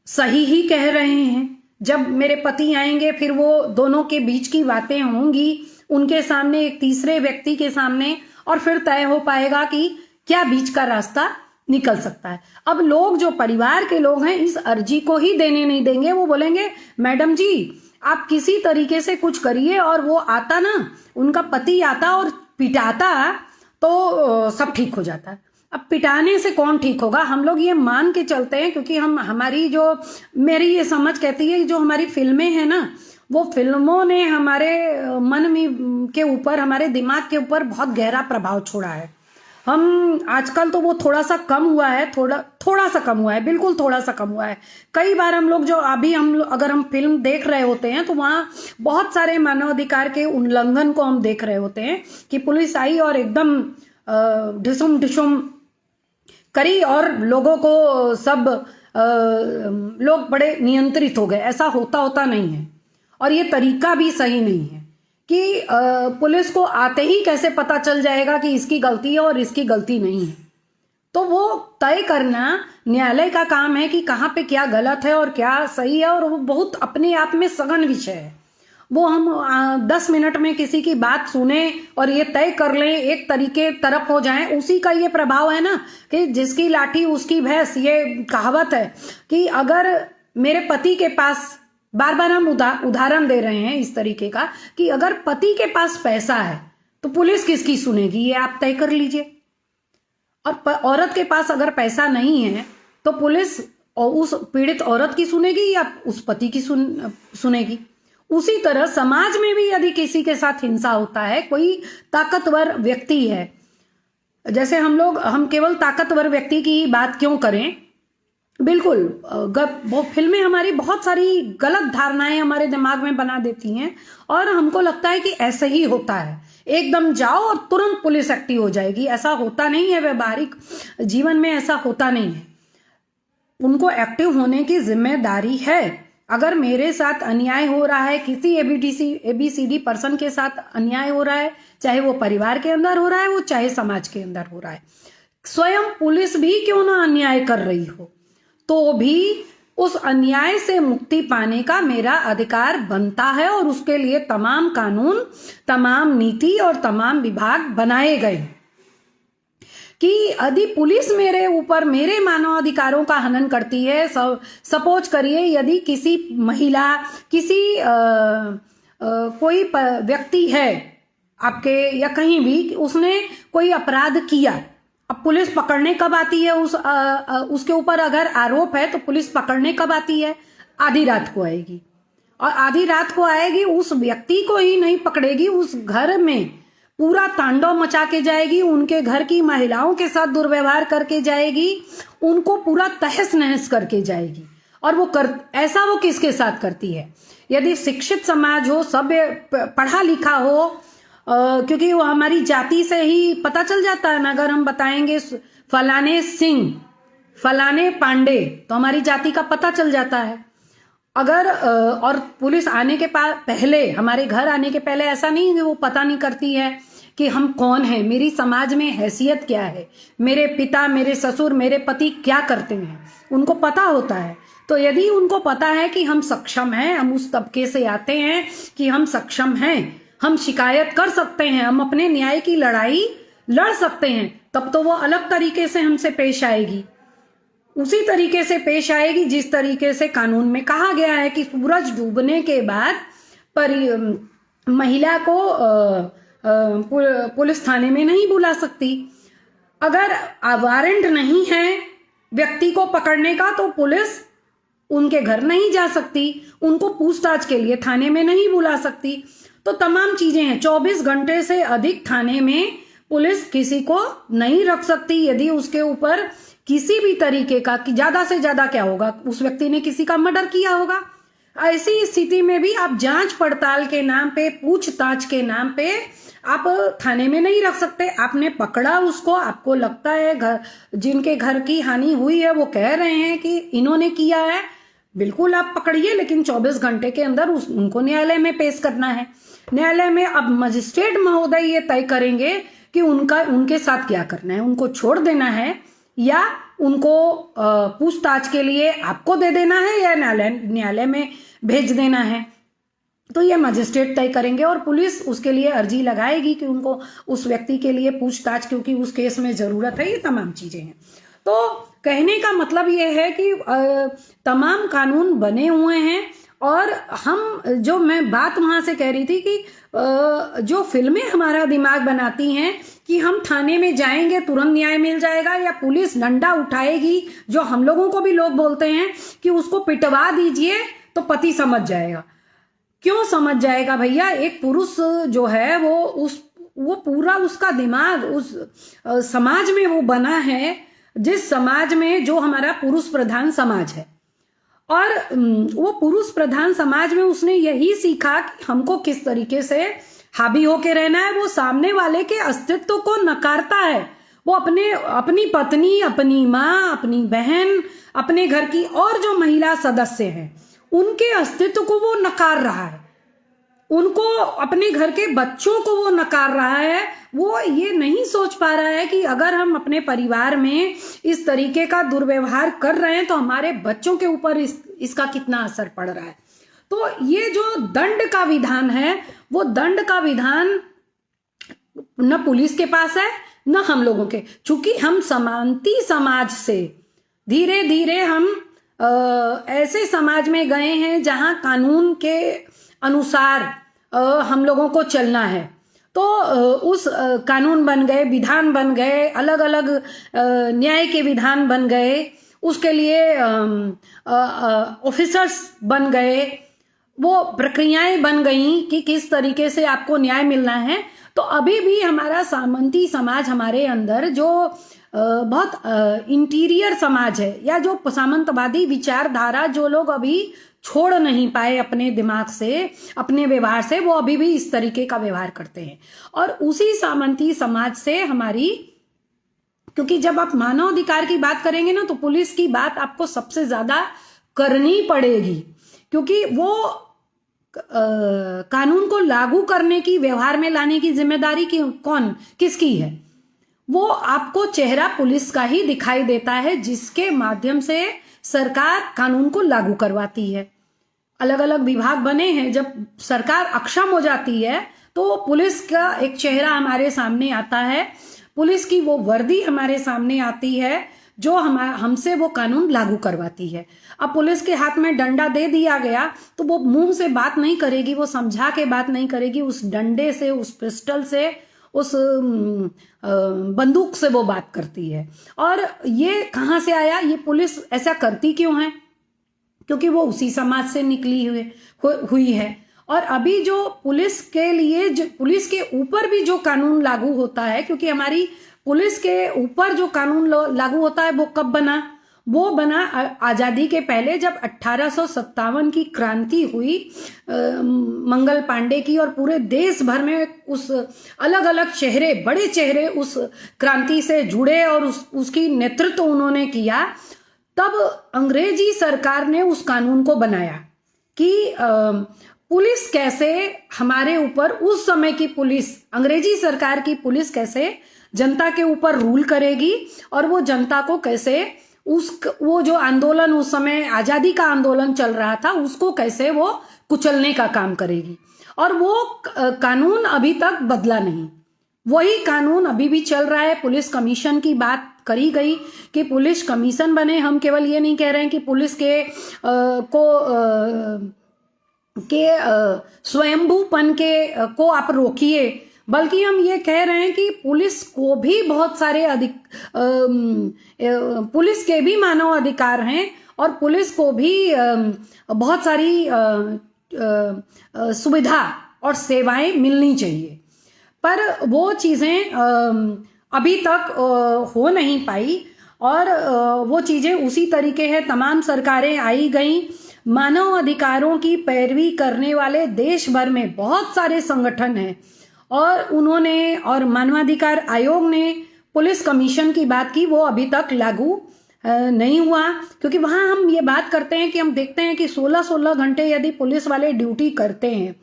सही ही कह रहे हैं। जब मेरे पति आएंगे फिर वो दोनों के बीच की बातें होंगी उनके सामने, एक तीसरे व्यक्ति के सामने, और फिर तय हो पाएगा कि क्या बीच का रास्ता निकल सकता है। अब लोग जो परिवार के लोग हैं इस अर्जी को ही देने नहीं देंगे। वो बोलेंगे मैडम जी आप किसी तरीके से कुछ करिए, और वो आता ना, उनका पति आता और पिटाता तो सब ठीक हो जाता। अब पिटाने से कौन ठीक होगा? हम लोग ये मान के चलते हैं क्योंकि हमारी जो, मेरी ये समझ कहती है कि जो हमारी फिल्में हैं ना, वो फिल्मों ने हमारे मन में के ऊपर, हमारे दिमाग के ऊपर बहुत गहरा प्रभाव छोड़ा है। हम आजकल तो वो थोड़ा सा कम हुआ है, थोड़ा सा कम हुआ है, बिल्कुल थोड़ा सा कम हुआ है। कई बार हम लोग जो अभी अगर हम फिल्म देख रहे होते हैं तो वहाँ बहुत सारे मानवाधिकार के उल्लंघन को हम देख रहे होते हैं कि पुलिस आई और एकदम ढिसुम ढिसुम करी और लोगों को सब लोग बड़े नियंत्रित हो गए। ऐसा होता नहीं है, और ये तरीका भी सही नहीं है कि पुलिस को आते ही कैसे पता चल जाएगा कि इसकी गलती है और इसकी गलती नहीं है। तो वो तय करना न्यायालय का काम है कि कहाँ पे क्या गलत है और क्या सही है, और वो बहुत अपने आप में सघन विषय है। वो हम 10 मिनट में किसी की बात सुने और ये तय कर लें, एक तरीके तरफ हो जाएं, उसी का ये प्रभाव है ना कि जिसकी लाठी उसकी भैंस। ये कहावत है कि अगर मेरे पति के पास, बार बार हम उदाहरण दे रहे हैं इस तरीके का, कि अगर पति के पास पैसा है तो पुलिस किसकी सुनेगी, ये आप तय कर लीजिए। और औरत के पास अगर पैसा नहीं है तो पुलिस उस पीड़ित औरत की सुनेगी या उस पति की सुनेगी। उसी तरह समाज में भी यदि किसी के साथ हिंसा होता है, कोई ताकतवर व्यक्ति है, जैसे हम केवल ताकतवर व्यक्ति की बात क्यों करें, बिल्कुल वो फिल्में हमारी बहुत सारी गलत धारणाएं हमारे दिमाग में बना देती हैं और हमको लगता है कि ऐसे ही होता है, एकदम जाओ और तुरंत पुलिस एक्टिव हो जाएगी। ऐसा होता नहीं है, व्यवहारिक जीवन में ऐसा होता नहीं है। उनको एक्टिव होने की जिम्मेदारी है। अगर मेरे साथ अन्याय हो रहा है, किसी ABCD पर्सन के साथ अन्याय हो रहा है, चाहे वो परिवार के अंदर हो रहा है, वो चाहे समाज के अंदर हो रहा है, स्वयं पुलिस भी क्यों ना अन्याय कर रही हो, तो भी उस अन्याय से मुक्ति पाने का मेरा अधिकार बनता है। और उसके लिए तमाम कानून, तमाम नीति और तमाम विभाग बनाए गए कि यदि पुलिस मेरे ऊपर मेरे मानवाधिकारों का हनन करती है, सपोज करिए यदि किसी महिला, किसी कोई व्यक्ति है आपके या कहीं भी, उसने कोई अपराध किया, अब पुलिस पकड़ने कब आती है? उसके ऊपर अगर आरोप है तो पुलिस पकड़ने कब आती है? आधी रात को आएगी, और आधी रात को आएगी, उस व्यक्ति को ही नहीं पकड़ेगी, उस घर में पूरा तांडव मचा के जाएगी, उनके घर की महिलाओं के साथ दुर्व्यवहार करके जाएगी, उनको पूरा तहस नहस करके जाएगी। और वो ऐसा वो किसके साथ करती है? यदि शिक्षित समाज हो, सभ्य पढ़ा लिखा हो, क्योंकि वो हमारी जाति से ही पता चल जाता है ना। अगर हम बताएंगे फलाने सिंह, फलाने पांडे, तो हमारी जाति का पता चल जाता है। अगर और पुलिस आने के पहले, हमारे घर आने के पहले ऐसा नहीं कि वो पता नहीं करती है कि हम कौन हैं, मेरी समाज में हैसियत क्या है, मेरे पिता, मेरे ससुर, मेरे पति क्या करते हैं, उनको पता होता है। तो यदि उनको पता है कि हम सक्षम हैं, हम उस तबके से आते हैं कि हम सक्षम हैं, हम शिकायत कर सकते हैं, हम अपने न्याय की लड़ाई लड़ सकते हैं, तब तो वो अलग तरीके से हमसे पेश आएगी। उसी तरीके से पेश आएगी जिस तरीके से कानून में कहा गया है कि सूरज डूबने के बाद महिला को पुलिस थाने में नहीं बुला सकती। अगर वारंट नहीं है व्यक्ति को पकड़ने का तो पुलिस उनके घर नहीं जा सकती, उनको पूछताछ के लिए थाने में नहीं बुला सकती। तो तमाम चीजें हैं। 24 घंटे से अधिक थाने में पुलिस किसी को नहीं रख सकती। यदि उसके ऊपर किसी भी तरीके का, कि ज़्यादा से ज़्यादा क्या होगा, उस व्यक्ति ने किसी का मर्डर किया होगा। ऐसी स्थिति में भी आप जांच पड़ताल के नाम पे, पूछताछ के नाम पे आप थाने में नहीं रख सकते। आपने पकड़ा उसको, आपको लगता है घर, जिनके घर की हानि हुई है वो कह रहे हैं कि इन्होंने किया है, बिल्कुल आप पकड़िए, लेकिन 24 घंटे के अंदर उनको न्यायालय में पेश करना है। न्यायालय में अब मजिस्ट्रेट महोदय ये तय करेंगे कि उनके साथ क्या करना है, उनको छोड़ देना है या उनको पूछताछ के लिए आपको दे देना है या न्यायालय में भेज देना है। तो ये मजिस्ट्रेट तय करेंगे और पुलिस उसके लिए अर्जी लगाएगी कि उनको उस व्यक्ति के लिए पूछताछ, क्योंकि उस केस में ज़रूरत है। ये तमाम चीज़ें हैं। तो कहने का मतलब ये है कि तमाम कानून बने हुए हैं और हम, जो मैं बात वहाँ से कह रही थी कि जो फिल्में हमारा दिमाग बनाती हैं कि हम थाने में जाएंगे तुरंत न्याय मिल जाएगा, या पुलिस डंडा उठाएगी, जो हम लोगों को भी लोग बोलते हैं कि उसको पिटवा दीजिए तो पति समझ जाएगा। क्यों समझ जाएगा भैया? एक पुरुष जो है वो पूरा उसका दिमाग उस समाज में वो बना है, जिस समाज में, जो हमारा पुरुष प्रधान समाज है, और वो पुरुष प्रधान समाज में उसने यही सीखा कि हमको किस तरीके से हावी होके रहना है। वो सामने वाले के अस्तित्व को नकारता है। वो अपनी पत्नी, अपनी माँ, अपनी बहन, अपने घर की और जो महिला सदस्य हैं उनके अस्तित्व को वो नकार रहा है, उनको, अपने घर के बच्चों को वो नकार रहा है। वो ये नहीं सोच पा रहा है कि अगर हम अपने परिवार में इस तरीके का दुर्व्यवहार कर रहे हैं तो हमारे बच्चों के ऊपर इसका कितना असर पड़ रहा है। तो ये जो दंड का विधान है, वो दंड का विधान न पुलिस के पास है न हम लोगों के, चूंकि हम समानती समाज से धीरे धीरे हम ऐसे समाज में गए हैं जहां कानून के अनुसार हम लोगों को चलना है। तो उस कानून बन गए, विधान बन गए, अलग अलग न्याय के विधान बन गए, उसके लिए ऑफिसर्स बन गए, वो प्रक्रियाएं बन गई कि किस तरीके से आपको न्याय मिलना है। तो अभी भी हमारा सामंती समाज, हमारे अंदर जो बहुत इंटीरियर समाज है, या जो सामंतवादी विचारधारा जो लोग अभी छोड़ नहीं पाए अपने दिमाग से, अपने व्यवहार से, वो अभी भी इस तरीके का व्यवहार करते हैं। और उसी सामंती समाज से हमारी, क्योंकि जब आप मानव अधिकार की बात करेंगे ना, तो पुलिस की बात आपको सबसे ज्यादा करनी पड़ेगी, क्योंकि वो कानून को लागू करने की, व्यवहार में लाने की जिम्मेदारी किसकी है? वो आपको चेहरा पुलिस का ही दिखाई देता है, जिसके माध्यम से सरकार कानून को लागू करवाती है। अलग अलग विभाग बने हैं, जब सरकार अक्षम हो जाती है तो पुलिस का एक चेहरा हमारे सामने आता है, पुलिस की वो वर्दी हमारे सामने आती है जो हमसे वो कानून लागू करवाती है। अब पुलिस के हाथ में डंडा दे दिया गया तो वो मुंह से बात नहीं करेगी, वो समझा के बात नहीं करेगी, उस डंडे से, उस पिस्टल से, उस बंदूक से वो बात करती है। और ये कहाँ से आया? ये पुलिस ऐसा करती क्यों है? क्योंकि वो उसी समाज से निकली हुई है। और अभी जो पुलिस के लिए, जो पुलिस के ऊपर भी जो कानून लागू होता है, क्योंकि हमारी पुलिस के ऊपर जो कानून लागू होता है वो कब बना? वो बना आज़ादी के पहले, जब 1857 की क्रांति हुई मंगल पांडे की, और पूरे देश भर में उस अलग अलग चेहरे, बड़े चेहरे उस क्रांति से जुड़े और उसकी नेतृत्व उन्होंने किया। तब अंग्रेजी सरकार ने उस कानून को बनाया कि पुलिस कैसे हमारे ऊपर, उस समय की पुलिस, अंग्रेजी सरकार की पुलिस कैसे जनता के ऊपर रूल करेगी, और वो जनता को कैसे वो जो आंदोलन, उस समय आजादी का आंदोलन चल रहा था, उसको कैसे वो कुचलने का काम करेगी। और वो कानून अभी तक बदला नहीं, वही कानून अभी भी चल रहा है। पुलिस कमीशन की बात करी गई कि पुलिस कमीशन बने। हम केवल ये नहीं कह रहे हैं कि पुलिस के स्वयंभूपन को आप रोकिए, बल्कि हम ये कह रहे हैं कि पुलिस को भी बहुत सारे पुलिस के भी मानव अधिकार हैं, और पुलिस को भी बहुत सारी सुविधा और सेवाएं मिलनी चाहिए। पर वो चीज़ें अभी तक हो नहीं पाई। और वो चीज़ें उसी तरीके है। तमाम सरकारें आई गई, मानव अधिकारों की पैरवी करने वाले देश भर में बहुत सारे संगठन हैं, और उन्होंने, और मानवाधिकार आयोग ने पुलिस कमीशन की बात की, वो अभी तक लागू नहीं हुआ। क्योंकि वहाँ हम ये बात करते हैं कि हम देखते हैं कि 16-16 घंटे यदि पुलिस वाले ड्यूटी करते हैं,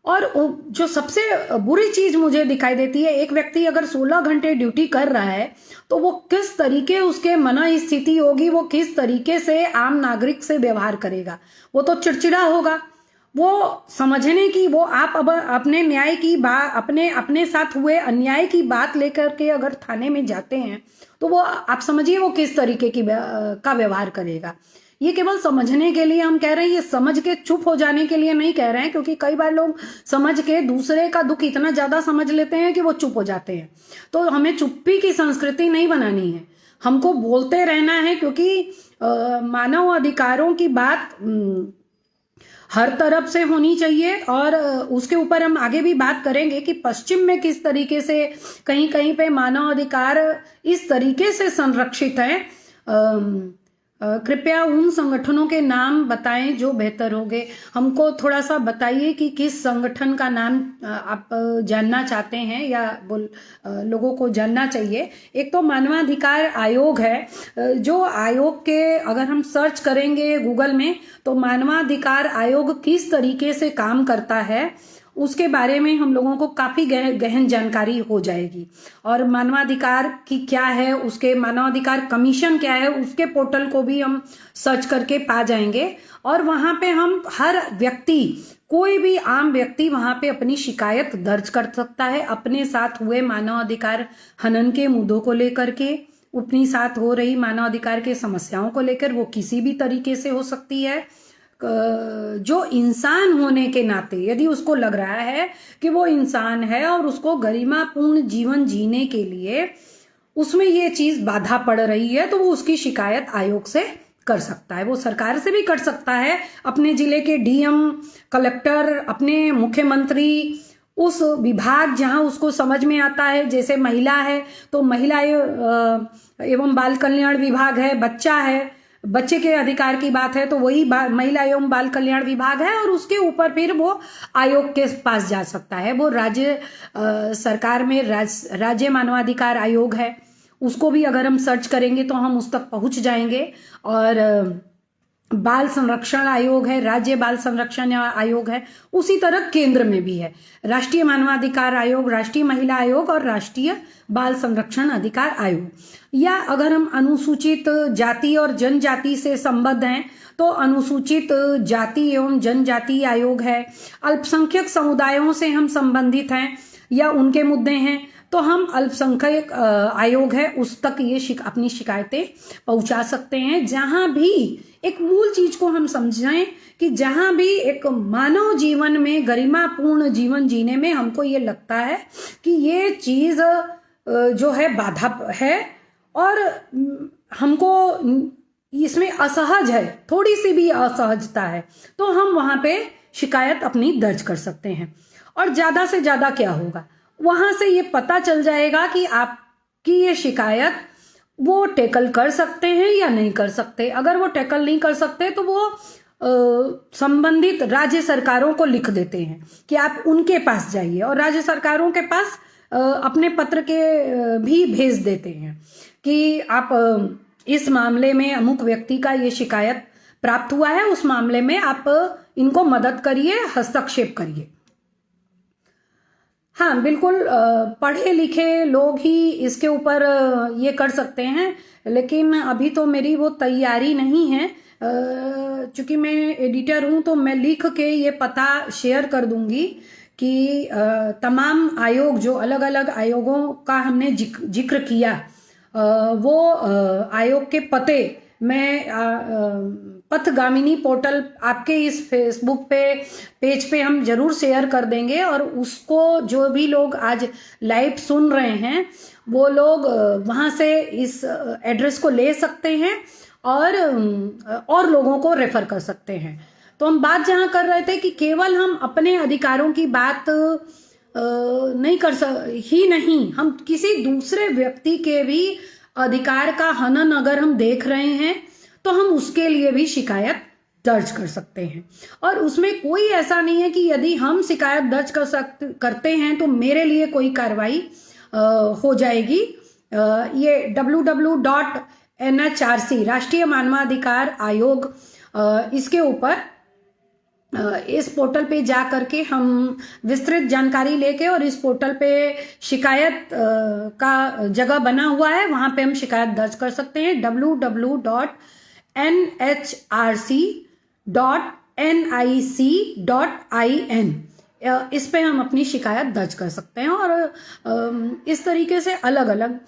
और जो सबसे बुरी चीज मुझे दिखाई देती है, एक व्यक्ति अगर 16 घंटे ड्यूटी कर रहा है तो वो किस तरीके उसके मन स्थिति होगी, वो किस तरीके से आम नागरिक से व्यवहार करेगा। वो तो चिड़चिड़ा होगा। वो समझने की, वो आप अब अपने न्याय की बात, अपने साथ हुए अन्याय की बात लेकर के अगर थाने में जाते हैं तो वो आप समझिए वो किस तरीके की का व्यवहार करेगा। ये केवल समझने के लिए हम कह रहे हैं, ये समझ के चुप हो जाने के लिए नहीं कह रहे हैं, क्योंकि कई बार लोग समझ के दूसरे का दुख इतना ज्यादा समझ लेते हैं कि वो चुप हो जाते हैं। तो हमें चुप्पी की संस्कृति नहीं बनानी है, हमको बोलते रहना है, क्योंकि मानव अधिकारों की बात हर तरफ से होनी चाहिए। और उसके ऊपर हम आगे भी बात करेंगे कि पश्चिम में किस तरीके से कहीं कहीं पे मानव अधिकार इस तरीके से संरक्षित हैं। कृपया उन संगठनों के नाम बताएं जो बेहतर होंगे। हमको थोड़ा सा बताइए कि किस संगठन का नाम आप जानना चाहते हैं या लोगों को जानना चाहिए। एक तो मानवाधिकार आयोग है, जो आयोग के अगर हम सर्च करेंगे गूगल में तो मानवाधिकार आयोग किस तरीके से काम करता है उसके बारे में हम लोगों को काफी गहन जानकारी हो जाएगी। और मानवाधिकार की क्या है, उसके मानवाधिकार कमीशन क्या है, उसके पोर्टल को भी हम सर्च करके पा जाएंगे। और वहां पे हम हर व्यक्ति, कोई भी आम व्यक्ति वहां पे अपनी शिकायत दर्ज कर सकता है अपने साथ हुए मानवाधिकार हनन के मुद्दों को लेकर के, अपनी साथ हो रही मानवाधिकार के समस्याओं को लेकर। वो किसी भी तरीके से हो सकती है। जो इंसान होने के नाते यदि उसको लग रहा है कि वो इंसान है और उसको गरिमापूर्ण जीवन जीने के लिए उसमें ये चीज बाधा पड़ रही है, तो वो उसकी शिकायत आयोग से कर सकता है। वो सरकार से भी कर सकता है, अपने जिले के डीएम, कलेक्टर, अपने मुख्यमंत्री, उस विभाग जहां उसको समझ में आता है। जैसे महिला है तो महिला एवं बाल कल्याण विभाग है, बच्चा है, बच्चे के अधिकार की बात है तो वही महिला एवं बाल कल्याण विभाग है, और उसके ऊपर फिर वो आयोग के पास जा सकता है। वो राज्य सरकार में राज्य मानवाधिकार आयोग है, उसको भी अगर हम सर्च करेंगे तो हम उस तक पहुंच जाएंगे। और बाल संरक्षण आयोग है, राज्य बाल संरक्षण आयोग है। उसी तरह केंद्र में भी है राष्ट्रीय मानवाधिकार आयोग, राष्ट्रीय महिला आयोग और राष्ट्रीय बाल संरक्षण अधिकार आयोग। या अगर हम अनुसूचित जाति और जनजाति से संबद्ध हैं तो अनुसूचित जाति एवं जनजाति आयोग है। अल्पसंख्यक समुदायों से हम संबंधित हैं या उनके मुद्दे हैं तो हम अल्पसंख्यक आयोग है, उस तक ये अपनी शिकायतें पहुंचा सकते हैं। जहां भी एक मूल चीज को हम समझें कि जहां भी एक मानव जीवन में गरिमापूर्ण जीवन जीने में हमको ये लगता है कि ये चीज जो है बाधा है और हमको इसमें असहज है, थोड़ी सी भी असहजता है, तो हम वहां पे शिकायत अपनी दर्ज कर सकते हैं। और ज्यादा से ज्यादा क्या होगा, वहां से ये पता चल जाएगा कि आपकी ये शिकायत वो टैकल कर सकते हैं या नहीं कर सकते। अगर वो टैकल नहीं कर सकते तो वो संबंधित राज्य सरकारों को लिख देते हैं कि आप उनके पास जाइए, और राज्य सरकारों के पास अपने पत्र के भी भेज देते हैं कि आप इस मामले में अमुक व्यक्ति का ये शिकायत प्राप्त हुआ है, उस मामले में आप इनको मदद करिए, हस्तक्षेप करिए। हाँ बिल्कुल, पढ़े लिखे लोग ही इसके ऊपर ये कर सकते हैं, लेकिन अभी तो मेरी वो तैयारी नहीं है। चूंकि मैं एडिटर हूँ तो मैं लिख के ये पता शेयर कर दूंगी कि तमाम आयोग, जो अलग अलग आयोगों का हमने जिक्र किया, वो आयोग के पते मैं पथगामिनी पोर्टल आपके इस फेसबुक पेज पे हम जरूर शेयर कर देंगे। और उसको जो भी लोग आज लाइव सुन रहे हैं वो लोग वहां से इस एड्रेस को ले सकते हैं और लोगों को रेफर कर सकते हैं। तो हम बात जहां कर रहे थे कि केवल हम अपने अधिकारों की बात नहीं, हम किसी दूसरे व्यक्ति के भी अधिकार का हनन अगर हम देख रहे हैं तो हम उसके लिए भी शिकायत दर्ज कर सकते हैं। और उसमें कोई ऐसा नहीं है कि यदि हम शिकायत दर्ज करते हैं तो मेरे लिए कोई कार्रवाई हो जाएगी। ये www.NHRC राष्ट्रीय मानवाधिकार आयोग, इसके ऊपर इस पोर्टल पे जा करके हम विस्तृत जानकारी लेके, और इस पोर्टल पे शिकायत का जगह बना हुआ है, वहां पे हम शिकायत दर्ज कर सकते हैं। www.nhrc.nic.in इस पे हम अपनी शिकायत दर्ज कर सकते हैं। और इस तरीके से अलग अलग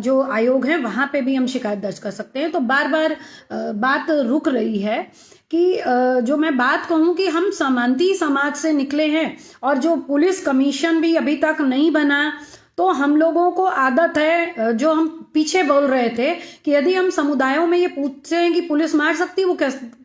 जो आयोग हैं वहां पे भी हम शिकायत दर्ज कर सकते हैं। तो बार बार बात रुक रही है कि जो मैं बात कहूं कि हम समांती समाज से निकले हैं, और जो पुलिस कमीशन भी अभी तक नहीं बना, तो हम लोगों को आदत है, जो हम पीछे बोल रहे थे कि यदि हम समुदायों में ये पूछते हैं कि पुलिस मार सकती है, वो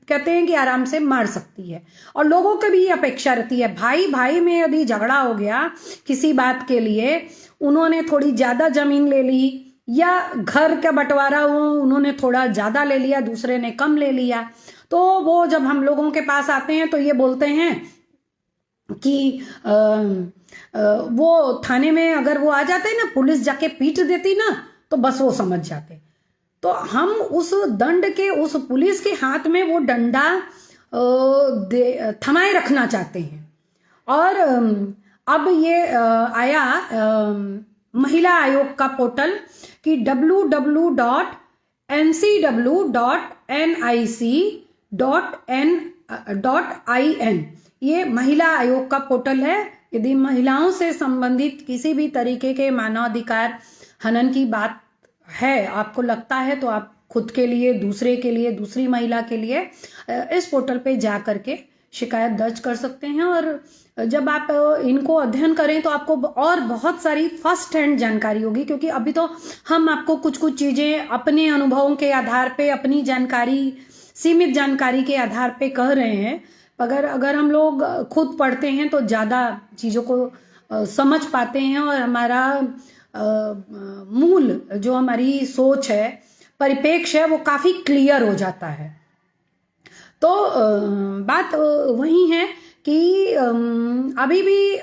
कहते हैं कि आराम से मार सकती है। और लोगों की भी अपेक्षा रहती है, भाई भाई में यदि झगड़ा हो गया किसी बात के लिए, उन्होंने थोड़ी ज्यादा जमीन ले ली, या घर का बंटवारा हो, उन्होंने थोड़ा ज्यादा ले लिया, दूसरे ने कम ले लिया, तो वो जब हम लोगों के पास आते हैं तो ये बोलते हैं कि वो थाने में अगर वो आ जाते ना, पुलिस जाके पीट देती ना, तो बस वो समझ जाते। तो हम उस दंड के, उस पुलिस के हाथ में वो डंडा थमाए रखना चाहते हैं। और अब ये आया महिला आयोग का पोर्टल कि www.nic.in ये महिला आयोग का पोर्टल है। यदि महिलाओं से संबंधित किसी भी तरीके के मानवाधिकार हनन की बात है, आपको लगता है, तो आप खुद के लिए, दूसरे के लिए, दूसरी महिला के लिए इस पोर्टल पे जा करके शिकायत दर्ज कर सकते हैं। और जब आप इनको अध्ययन करें तो आपको और बहुत सारी फर्स्ट हैंड जानकारी होगी, क्योंकि अभी तो हम आपको कुछ कुछ चीजें अपने अनुभवों के आधार पे, अपनी जानकारी, सीमित जानकारी के आधार पे कह रहे हैं। अगर हम लोग खुद पढ़ते हैं तो ज्यादा चीजों को समझ पाते हैं, और हमारा मूल जो हमारी सोच है, परिप्रेक्ष्य है, वो काफी क्लियर हो जाता है। तो बात वही है कि अभी भी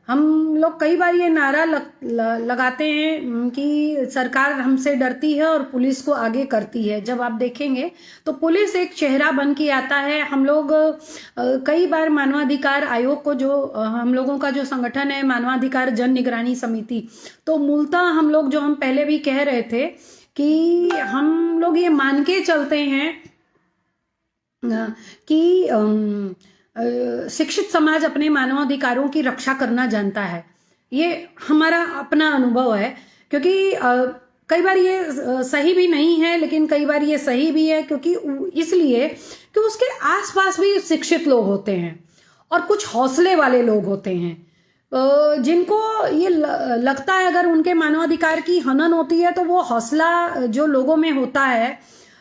हम लोग कई बार ये नारा लगाते हैं कि सरकार हमसे डरती है और पुलिस को आगे करती है। जब आप देखेंगे तो पुलिस एक चेहरा बन के आता है। हम लोग कई बार मानवाधिकार आयोग को, जो हम लोगों का जो संगठन है मानवाधिकार जन निगरानी समिति, तो मूलतः हम लोग, जो हम पहले भी कह रहे थे कि हम लोग ये मान के चलते हैं कि शिक्षित समाज अपने मानवाधिकारों की रक्षा करना जानता है। ये हमारा अपना अनुभव है, क्योंकि कई बार ये सही भी नहीं है, लेकिन कई बार ये सही भी है, क्योंकि इसलिए कि उसके आसपास भी शिक्षित लोग होते हैं और कुछ हौसले वाले लोग होते हैं, जिनको ये लगता है अगर उनके मानवाधिकार की हनन होती है तो वो हौसला जो लोगों में होता है,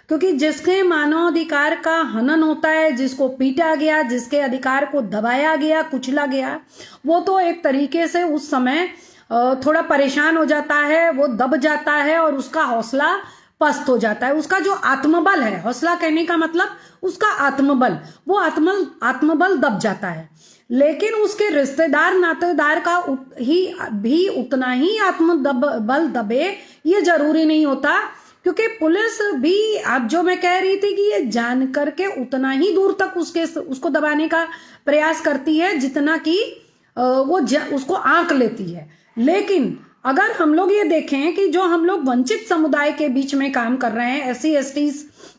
क्योंकि जिसके मानवाधिकार का हनन होता है, जिसको पीटा गया, जिसके अधिकार को दबाया गया, कुचला गया, वो तो एक तरीके से उस समय थोड़ा परेशान हो जाता है, वो दब जाता है और उसका हौसला पस्त हो जाता है। उसका जो आत्मबल है, हौसला कहने का मतलब उसका आत्मबल, वो आत्मबल दब जाता है। लेकिन उसके रिश्तेदार नातेदार का भी उतना ही आत्मबल दबे, ये जरूरी नहीं होता, क्योंकि पुलिस भी, आप जो मैं कह रही थी कि ये जान करके उतना ही दूर तक उसको दबाने का प्रयास करती है जितना कि वो उसको आंक लेती है। लेकिन अगर हम लोग ये देखें कि जो हम लोग वंचित समुदाय के बीच में काम कर रहे हैं, SC ST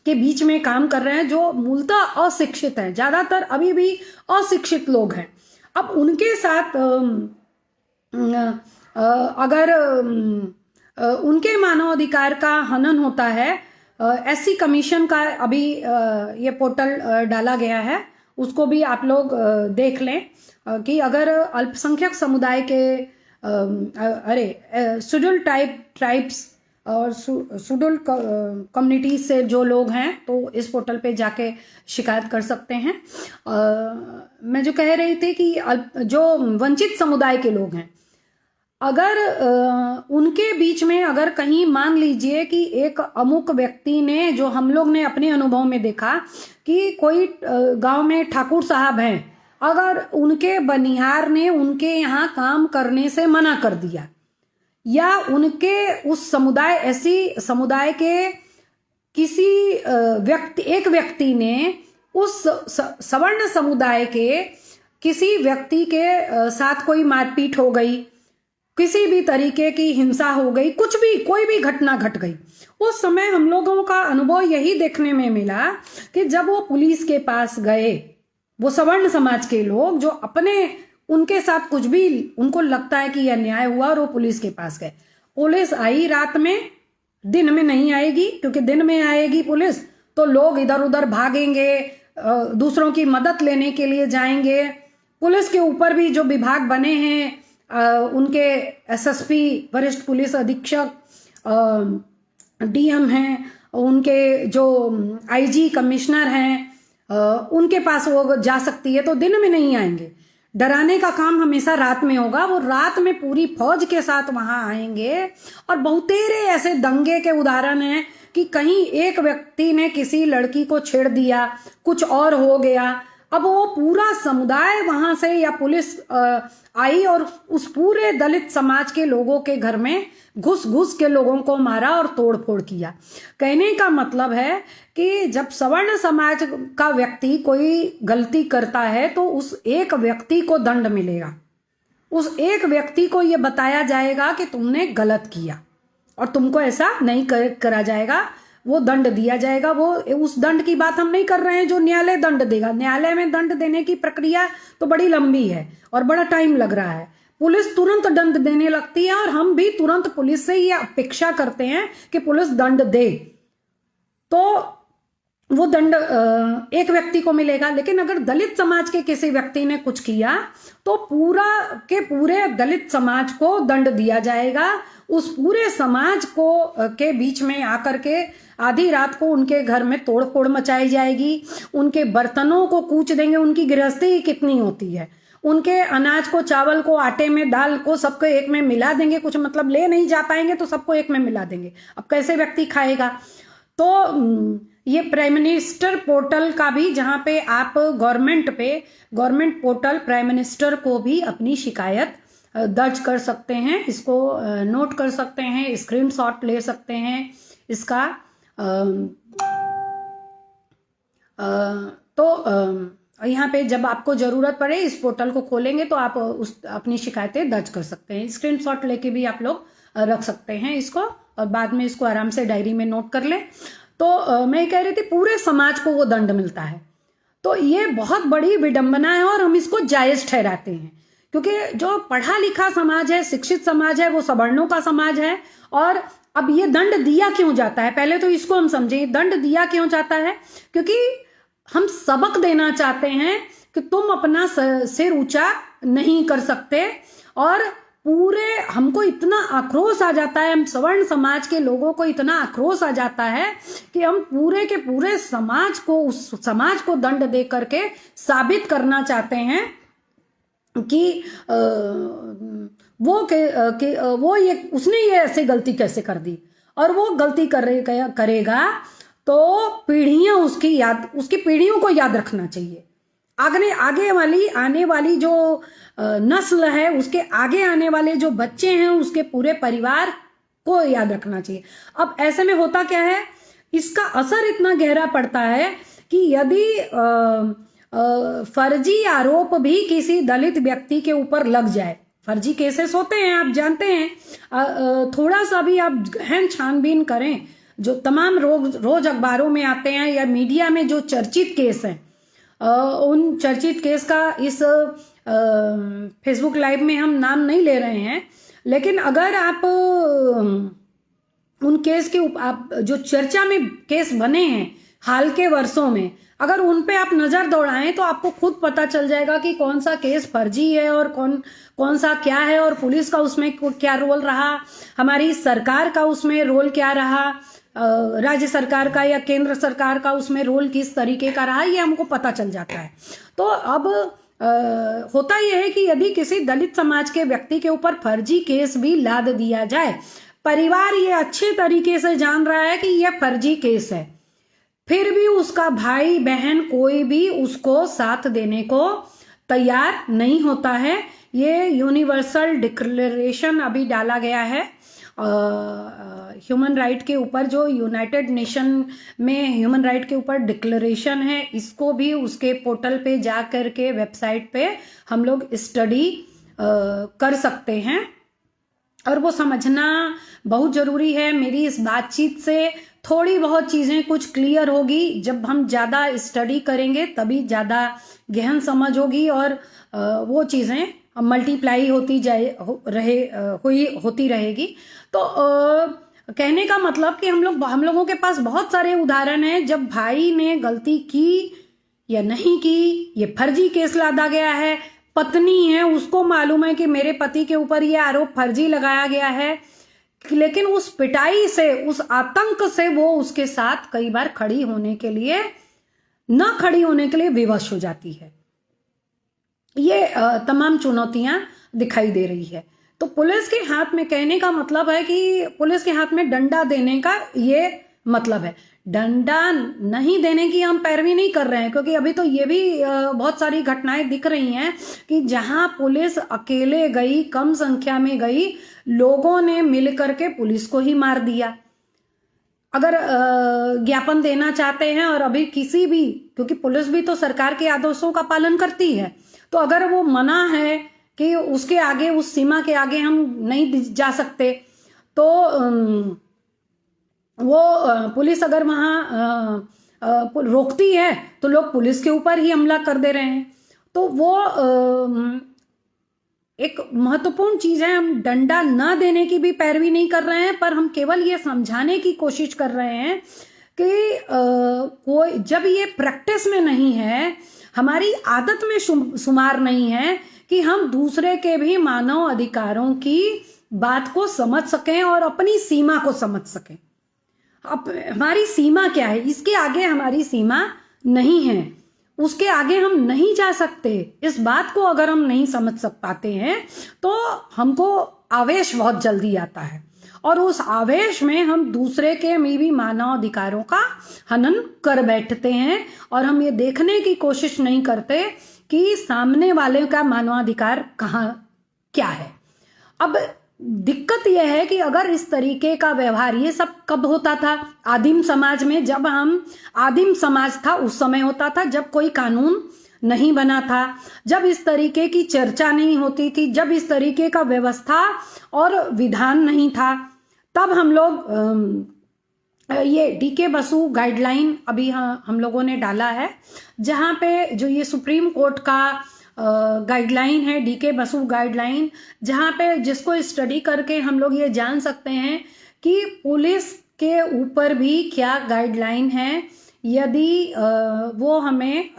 के बीच में काम कर रहे हैं, जो मूलतः अशिक्षित हैं, ज्यादातर अभी भी अशिक्षित लोग हैं, अब उनके साथ अगर उनके मानवाधिकार का हनन होता है, SC कमीशन का अभी ये पोर्टल डाला गया है, उसको भी आप लोग देख लें कि अगर अल्पसंख्यक समुदाय के शेड्यूल ट्राइब्स और शेड्यूल कम्युनिटीज से जो लोग हैं तो इस पोर्टल पे जाके शिकायत कर सकते हैं। मैं जो कह रही थी कि जो वंचित समुदाय के लोग हैं, अगर उनके बीच में अगर कहीं मान लीजिए कि एक अमुक व्यक्ति ने, जो हम लोग ने अपने अनुभव में देखा कि कोई गांव में ठाकुर साहब हैं, अगर उनके बनिहार ने उनके यहाँ काम करने से मना कर दिया, या उनके उस समुदाय, ऐसी समुदाय के किसी एक व्यक्ति ने उस सवर्ण समुदाय के किसी व्यक्ति के साथ कोई मारपीट हो गई, किसी भी तरीके की हिंसा हो गई, कुछ भी कोई भी घटना घट गई, उस समय हम लोगों का अनुभव यही देखने में मिला कि जब वो पुलिस के पास गए, वो सवर्ण समाज के लोग जो अपने उनके साथ कुछ भी उनको लगता है कि यह अन्याय हुआ, और वो पुलिस के पास गए। पुलिस आई रात में, दिन में नहीं आएगी, क्योंकि दिन में आएगी पुलिस तो लोग इधर उधर भागेंगे, दूसरों की मदद लेने के लिए जाएंगे। पुलिस के ऊपर भी जो विभाग बने हैं, उनके एसएसपी, वरिष्ठ पुलिस अधीक्षक, डीएम हैं, उनके जो आईजी कमिश्नर हैं, उनके पास वो जा सकती है, तो दिन में नहीं आएंगे। डराने का काम हमेशा रात में होगा। वो रात में पूरी फौज के साथ वहां आएंगे। और बहुतेरे ऐसे दंगे के उदाहरण हैं कि कहीं एक व्यक्ति ने किसी लड़की को छेड़ दिया, कुछ और हो गया, अब वो पूरा समुदाय वहां से या पुलिस आई और उस पूरे दलित समाज के लोगों के घर में घुस घुस के लोगों को मारा और तोड़ फोड़ किया। कहने का मतलब है कि जब सवर्ण समाज का व्यक्ति कोई गलती करता है तो उस एक व्यक्ति को दंड मिलेगा, उस एक व्यक्ति को यह बताया जाएगा कि तुमने गलत किया और तुमको ऐसा नहीं करा जाएगा, वो दंड दिया जाएगा। वो उस दंड की बात हम नहीं कर रहे हैं जो न्यायालय दंड देगा। न्यायालय में दंड देने की प्रक्रिया तो बड़ी लंबी है और बड़ा टाइम लग रहा है। पुलिस तुरंत दंड देने लगती है और हम भी तुरंत पुलिस से ये अपेक्षा करते हैं कि पुलिस दंड दे, तो वो दंड एक व्यक्ति को मिलेगा। लेकिन अगर दलित समाज के किसी व्यक्ति ने कुछ किया तो पूरा के पूरे दलित समाज को दंड दिया जाएगा। उस पूरे समाज को के बीच में आकर के आधी रात को उनके घर में तोड़ फोड़ मचाई जाएगी, उनके बर्तनों को कूच देंगे। उनकी गृहस्थी कितनी होती है, उनके अनाज को, चावल को, आटे में, दाल को सबको एक में मिला देंगे। कुछ मतलब ले नहीं जा पाएंगे तो सबको एक में मिला देंगे। अब कैसे व्यक्ति खाएगा? तो ये प्राइम मिनिस्टर पोर्टल का भी, जहां पे आप गवर्नमेंट पोर्टल प्राइम मिनिस्टर को भी अपनी शिकायत दर्ज कर सकते हैं। इसको नोट कर सकते हैं, स्क्रीनशॉट ले सकते हैं इसका। तो यहाँ पे जब आपको जरूरत पड़े इस पोर्टल को खोलेंगे तो आप अपनी शिकायतें दर्ज कर सकते हैं। स्क्रीनशॉट लेके भी आप लोग रख सकते हैं इसको और बाद में इसको आराम से डायरी में नोट कर ले। तो मैं कह रही थी पूरे समाज को वो दंड मिलता है, तो ये बहुत बड़ी विडंबना है और हम इसको जायज ठहराते हैं, क्योंकि जो पढ़ा लिखा समाज है, शिक्षित समाज है, वो सवर्णों का समाज है। और अब ये दंड दिया क्यों जाता है, पहले तो इसको हम समझें। दंड दिया क्यों जाता है? क्योंकि हम सबक देना चाहते हैं कि तुम अपना सिर ऊंचा नहीं कर सकते। और पूरे हमको इतना आक्रोश आ जाता है, हम सवर्ण समाज के लोगों को इतना आक्रोश आ जाता है कि हम पूरे के पूरे समाज को, उस समाज को दंड दे करके साबित करना चाहते हैं कि वो ये उसने ये ऐसे गलती कैसे कर दी, और वो गलती करेगा तो पीढ़ियां उसकी पीढ़ियों को याद रखना चाहिए। आने वाली जो नस्ल है, उसके आगे आने वाले जो बच्चे हैं, उसके पूरे परिवार को याद रखना चाहिए। अब ऐसे में होता क्या है, इसका असर इतना गहरा पड़ता है कि यदि फर्जी आरोप भी किसी दलित व्यक्ति के ऊपर लग जाए, फर्जी केसेस होते हैं, आप जानते हैं, थोड़ा सा भी आप गहन छानबीन करें, जो तमाम रोज अखबारों में आते हैं या मीडिया में जो चर्चित केस हैं, उन चर्चित केस का इस फेसबुक लाइव में हम नाम नहीं ले रहे हैं, लेकिन अगर आप उन केस के आप जो चर्चा में केस बने हैं हाल के वर्षों में, अगर उन पे आप नजर दौड़ाएं तो आपको खुद पता चल जाएगा कि कौन सा केस फर्जी है और कौन सा क्या है, और पुलिस का उसमें क्या रोल रहा, हमारी सरकार का उसमें रोल क्या रहा, राज्य सरकार का या केंद्र सरकार का उसमें रोल किस तरीके का रहा, ये हमको पता चल जाता है। तो अब होता यह है कि यदि किसी दलित समाज के व्यक्ति के ऊपर फर्जी केस भी लाद दिया जाए, परिवार ये अच्छे तरीके से जान रहा है कि यह फर्जी केस है, फिर भी उसका भाई बहन कोई भी उसको साथ देने को तैयार नहीं होता है। ये यूनिवर्सल डिक्लेरेशन अभी डाला गया है ह्यूमन राइट के ऊपर, जो यूनाइटेड नेशन में ह्यूमन राइट के ऊपर डिक्लेरेशन है, इसको भी उसके पोर्टल पे जा कर के वेबसाइट पे हम लोग स्टडी कर सकते हैं और वो समझना बहुत ज़रूरी है। मेरी इस बातचीत से थोड़ी बहुत चीज़ें कुछ क्लियर होगी, जब हम ज़्यादा स्टडी करेंगे तभी ज़्यादा गहन समझ होगी और वो चीज़ें मल्टीप्लाई होती होती रहेगी। तो कहने का मतलब कि हम लोगों के पास बहुत सारे उदाहरण हैं जब भाई ने गलती की या नहीं की, ये फर्जी केस लादा गया है। पत्नी है, उसको मालूम है कि मेरे पति के ऊपर ये आरोप फर्जी लगाया गया है, लेकिन उस पिटाई से, उस आतंक से वो उसके साथ कई बार खड़ी होने के लिए विवश हो जाती है। ये तमाम चुनौतियां दिखाई दे रही है। तो पुलिस के हाथ में, कहने का मतलब है कि पुलिस के हाथ में डंडा देने का ये मतलब है। डंडा नहीं देने की हम पैरवी नहीं कर रहे हैं, क्योंकि अभी तो ये भी बहुत सारी घटनाएं दिख रही हैं कि जहां पुलिस अकेले गई, कम संख्या में गई, लोगों ने मिल करके पुलिस को ही मार दिया। अगर ज्ञापन देना चाहते हैं और अभी किसी भी, क्योंकि पुलिस भी तो सरकार के आदेशों का पालन करती है, तो अगर वो मना है कि उसके आगे, उस सीमा के आगे हम नहीं जा सकते, तो वो पुलिस अगर वहाँ रोकती है तो लोग पुलिस के ऊपर ही हमला कर दे रहे हैं। तो वो एक महत्वपूर्ण चीज है। हम डंडा न देने की भी पैरवी नहीं कर रहे हैं, पर हम केवल ये समझाने की कोशिश कर रहे हैं कि कोई, जब ये प्रैक्टिस में नहीं है, हमारी आदत में शुमार नहीं है कि हम दूसरे के भी मानव अधिकारों की बात को समझ सकें और अपनी सीमा को समझ सकें। अब हमारी सीमा क्या है, इसके आगे हमारी सीमा नहीं है, उसके आगे हम नहीं जा सकते। इस बात को अगर हम नहीं समझ पाते हैं तो हमको आवेश बहुत जल्दी आता है और उस आवेश में हम दूसरे के में भी मानव अधिकारों का हनन कर बैठते हैं और हम ये देखने की कोशिश नहीं करते कि सामने वाले का मानवाधिकार कहाँ क्या है। अब दिक्कत यह है कि अगर इस तरीके का व्यवहार, ये सब कब होता था? आदिम समाज में, जब हम आदिम समाज था उस समय होता था, जब कोई कानून नहीं बना था, जब इस तरीके की चर्चा नहीं होती थी, जब इस तरीके का व्यवस्था और विधान नहीं था, तब हम लोग ये डीके बसु गाइडलाइन अभी हम लोगों ने डाला है, जहाँ पे जो ये सुप्रीम कोर्ट का गाइडलाइन है, डीके बसु गाइडलाइन, जहाँ पे जिसको स्टडी करके हम लोग ये जान सकते हैं कि पुलिस के ऊपर भी क्या गाइडलाइन है। यदि वो हमें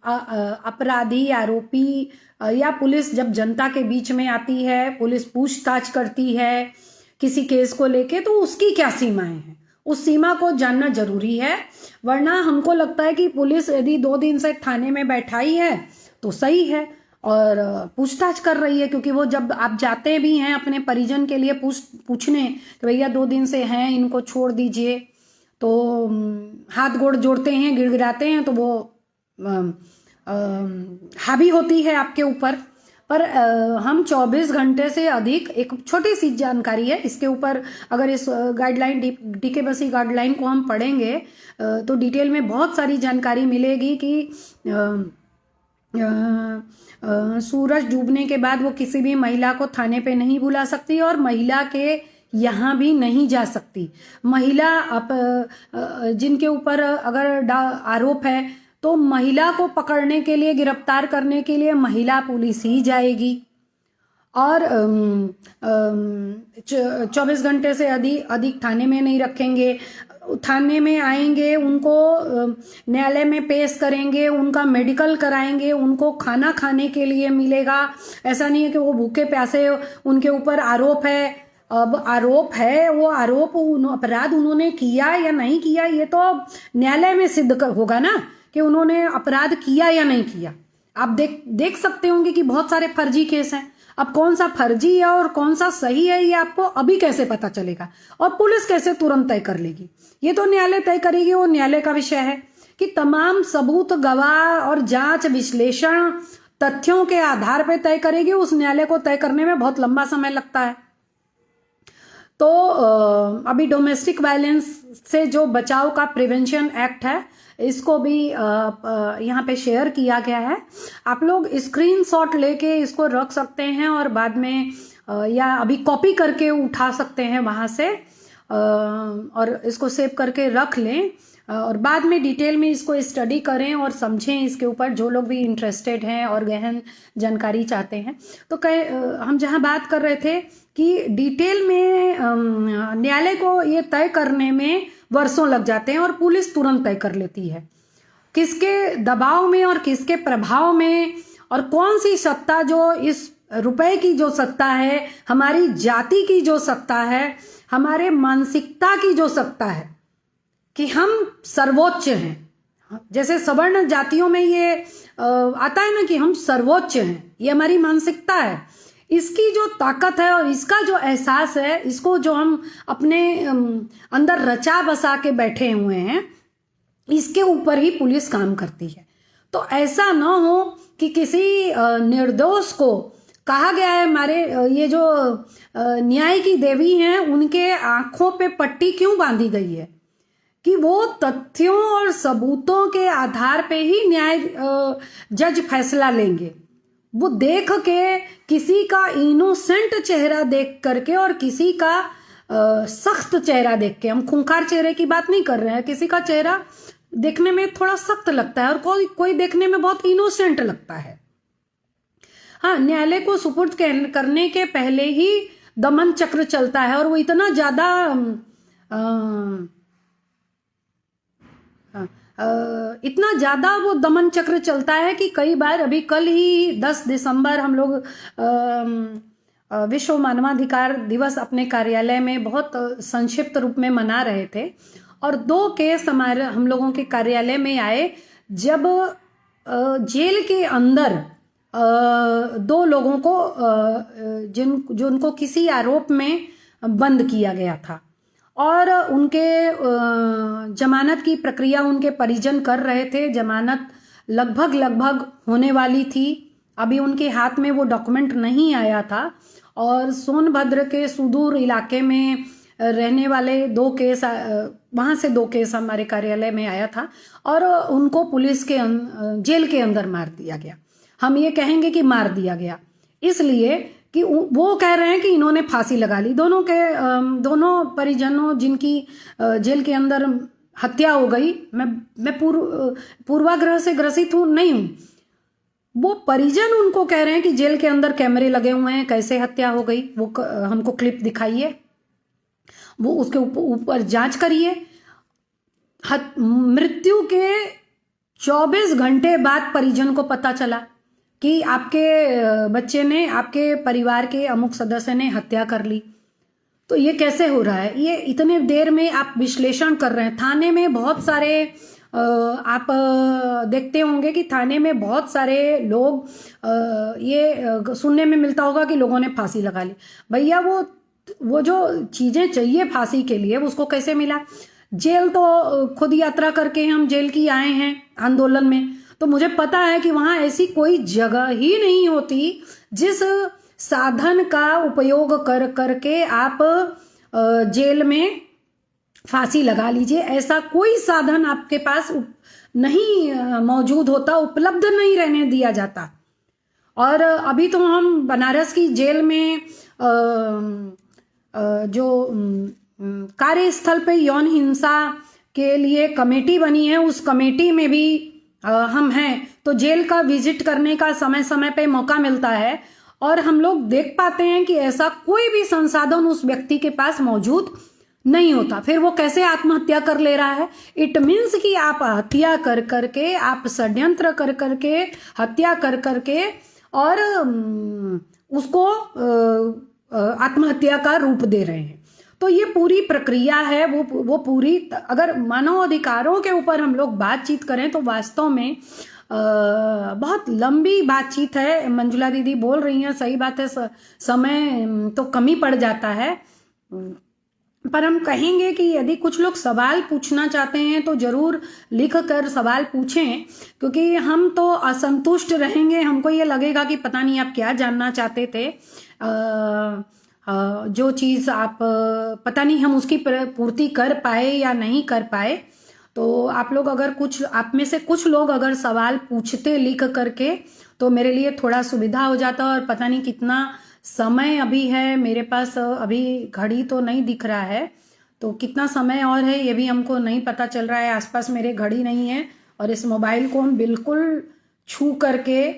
अपराधी, आरोपी या पुलिस जब जनता के बीच में आती है, पुलिस पूछताछ करती है किसी केस को लेके, तो उसकी क्या सीमाएं हैं, उस सीमा को जानना जरूरी है। वरना हमको लगता है कि पुलिस यदि 2 दिन से थाने में बैठाई है तो सही है और पूछताछ कर रही है, क्योंकि वो जब आप जाते भी हैं अपने परिजन के लिए पूछने कि भैया 2 दिन से हैं, इनको छोड़ दीजिए, तो हाथ गोड़ जोड़ते हैं, गिड़गिड़ाते हैं, तो वो हावी होती है आपके ऊपर। पर हम 24 घंटे से अधिक, एक छोटी सी जानकारी है इसके ऊपर, अगर इस गाइडलाइन डीके बसी गाइडलाइन को हम पढ़ेंगे तो डिटेल में बहुत सारी जानकारी मिलेगी कि सूरज डूबने के बाद वो किसी भी महिला को थाने पे नहीं बुला सकती और महिला के यहाँ भी नहीं जा सकती। महिला जिनके ऊपर अगर आरोप है तो महिला को पकड़ने के लिए, गिरफ्तार करने के लिए महिला पुलिस ही जाएगी और 24 घंटे से अधिक थाने में नहीं रखेंगे। थाने में आएंगे, उनको न्यायालय में पेश करेंगे, उनका मेडिकल कराएंगे, उनको खाना खाने के लिए मिलेगा। ऐसा नहीं है कि वो भूखे प्यासे, उनके ऊपर आरोप है। अब आरोप है, वो आरोप अपराध उन्होंने किया या नहीं किया, ये तो न्यायालय में सिद्ध होगा ना कि उन्होंने अपराध किया या नहीं किया। आप देख सकते होंगे कि बहुत सारे फर्जी केस हैं। अब कौन सा फर्जी है और कौन सा सही है ये आपको अभी कैसे पता चलेगा, और पुलिस कैसे तुरंत तय कर लेगी? ये तो न्यायालय तय करेगी, वो न्यायालय का विषय है कि तमाम सबूत, गवाह और जांच विश्लेषण तथ्यों के आधार पर तय करेगी। उस न्यायालय को तय करने में बहुत लंबा समय लगता है। तो अभी डोमेस्टिक वायलेंस से जो बचाव का प्रिवेंशन एक्ट है, इसको भी यहाँ पे शेयर किया गया है। आप लोग स्क्रीनशॉट लेके इसको रख सकते हैं और बाद में या अभी कॉपी करके उठा सकते हैं वहाँ से, और इसको सेव करके रख लें और बाद में डिटेल में इसको स्टडी करें और समझें इसके ऊपर, जो लोग भी इंटरेस्टेड हैं और गहन जानकारी चाहते हैं। तो हम जहाँ बात कर रहे थे कि डिटेल में न्यायालय को ये तय करने में वर्षों लग जाते हैं और पुलिस तुरंत तय कर लेती है किसके दबाव में और किसके प्रभाव में, और कौन सी सत्ता, जो इस रुपए की जो सत्ता है, हमारी जाति की जो सत्ता है, हमारे मानसिकता की जो सत्ता है कि हम सर्वोच्च हैं। जैसे सवर्ण जातियों में ये आता है ना कि हम सर्वोच्च हैं, ये हमारी मानसिकता है। इसकी जो ताकत है और इसका जो एहसास है, इसको जो हम अपने अंदर रचा बसा के बैठे हुए हैं, इसके ऊपर ही पुलिस काम करती है। तो ऐसा ना हो कि किसी निर्दोष को, कहा गया है हमारे ये जो न्याय की देवी हैं, उनके आंखों पे पट्टी क्यों बांधी गई है कि वो तथ्यों और सबूतों के आधार पे ही न्याय जज फैसला लेंगे। वो देख के किसी का इनोसेंट चेहरा देख करके और किसी का सख्त चेहरा देख के, हम खूंखार चेहरे की बात नहीं कर रहे हैं, किसी का चेहरा देखने में थोड़ा सख्त लगता है और कोई देखने में बहुत इनोसेंट लगता है। हाँ, न्यायालय को सुपुर्द करने के पहले ही दमन चक्र चलता है और वो इतना ज्यादा इतना ज़्यादा वो दमन चक्र चलता है कि कई बार, अभी कल ही 10 दिसंबर हम लोग विश्व मानवाधिकार दिवस अपने कार्यालय में बहुत संक्षिप्त रूप में मना रहे थे, और 2 केस हम लोगों के कार्यालय में आए जब जेल के अंदर 2 लोगों को जिनको किसी आरोप में बंद किया गया था और उनके जमानत की प्रक्रिया उनके परिजन कर रहे थे। जमानत लगभग होने वाली थी, अभी उनके हाथ में वो डॉक्यूमेंट नहीं आया था, और सोनभद्र के सुदूर इलाके में रहने वाले 2 केस, वहाँ से 2 केस हमारे कार्यालय में आया था और उनको पुलिस के जेल के अंदर मार दिया गया। हम ये कहेंगे कि मार दिया गया इसलिए कि वो कह रहे हैं कि इन्होंने फांसी लगा ली। दोनों परिजनों जिनकी जेल के अंदर हत्या हो गई, मैं पूर्वाग्रह से ग्रसित हूँ नहीं हूँ, वो परिजन उनको कह रहे हैं कि जेल के अंदर कैमरे लगे हुए हैं, कैसे हत्या हो गई, वो हमको क्लिप दिखाइए, वो उसके ऊपर जांच करिए। मृत्यु के 24 घंटे बाद परिजन को पता चला कि आपके बच्चे ने, आपके परिवार के अमुक सदस्य ने हत्या कर ली। तो ये कैसे हो रहा है? ये इतने देर में आप विश्लेषण कर रहे हैं। थाने में बहुत सारे आप देखते होंगे कि थाने में बहुत सारे लोग, ये सुनने में मिलता होगा कि लोगों ने फांसी लगा ली। भैया वो जो चीजें चाहिए फांसी के लिए उसको कैसे मिला? जेल तो खुद यात्रा करके हम जेल की आए हैं आंदोलन में, तो मुझे पता है कि वहां ऐसी कोई जगह ही नहीं होती जिस साधन का उपयोग करके आप जेल में फांसी लगा लीजिए। ऐसा कोई साधन आपके पास नहीं मौजूद होता, उपलब्ध नहीं रहने दिया जाता। और अभी तो हम बनारस की जेल में जो कार्यस्थल पे यौन हिंसा के लिए कमेटी बनी है, उस कमेटी में भी हम हैं, तो जेल का विजिट करने का समय समय पे मौका मिलता है और हम लोग देख पाते हैं कि ऐसा कोई भी संसाधन उस व्यक्ति के पास मौजूद नहीं होता। फिर वो कैसे आत्महत्या कर ले रहा है? इट मीन्स कि आप हत्या कर करके, आप षड्यंत्र कर करके, हत्या कर करके और उसको आत्महत्या का रूप दे रहे हैं। तो ये पूरी प्रक्रिया है, वो पूरी, अगर मानव अधिकारों के ऊपर हम लोग बातचीत करें तो वास्तव में बहुत लंबी बातचीत है। मंजुला दीदी बोल रही हैं, सही बात है, समय तो कम ही पड़ जाता है। पर हम कहेंगे कि यदि कुछ लोग सवाल पूछना चाहते हैं तो जरूर लिख कर सवाल पूछें, क्योंकि हम तो असंतुष्ट रहेंगे, हमको ये लगेगा कि पता नहीं आप क्या जानना चाहते थे। जो चीज़ आप पता नहीं हम उसकी पूर्ति कर पाए या नहीं कर पाए। तो आप लोग अगर आप में से कुछ लोग अगर सवाल पूछते लिख करके तो मेरे लिए थोड़ा सुविधा हो जाता। और पता नहीं कितना समय अभी है मेरे पास, अभी घड़ी तो नहीं दिख रहा है, तो कितना समय और है ये भी हमको नहीं पता चल रहा है। आसपास मेरे घड़ी नहीं है और इस मोबाइल को हम बिल्कुल छू करके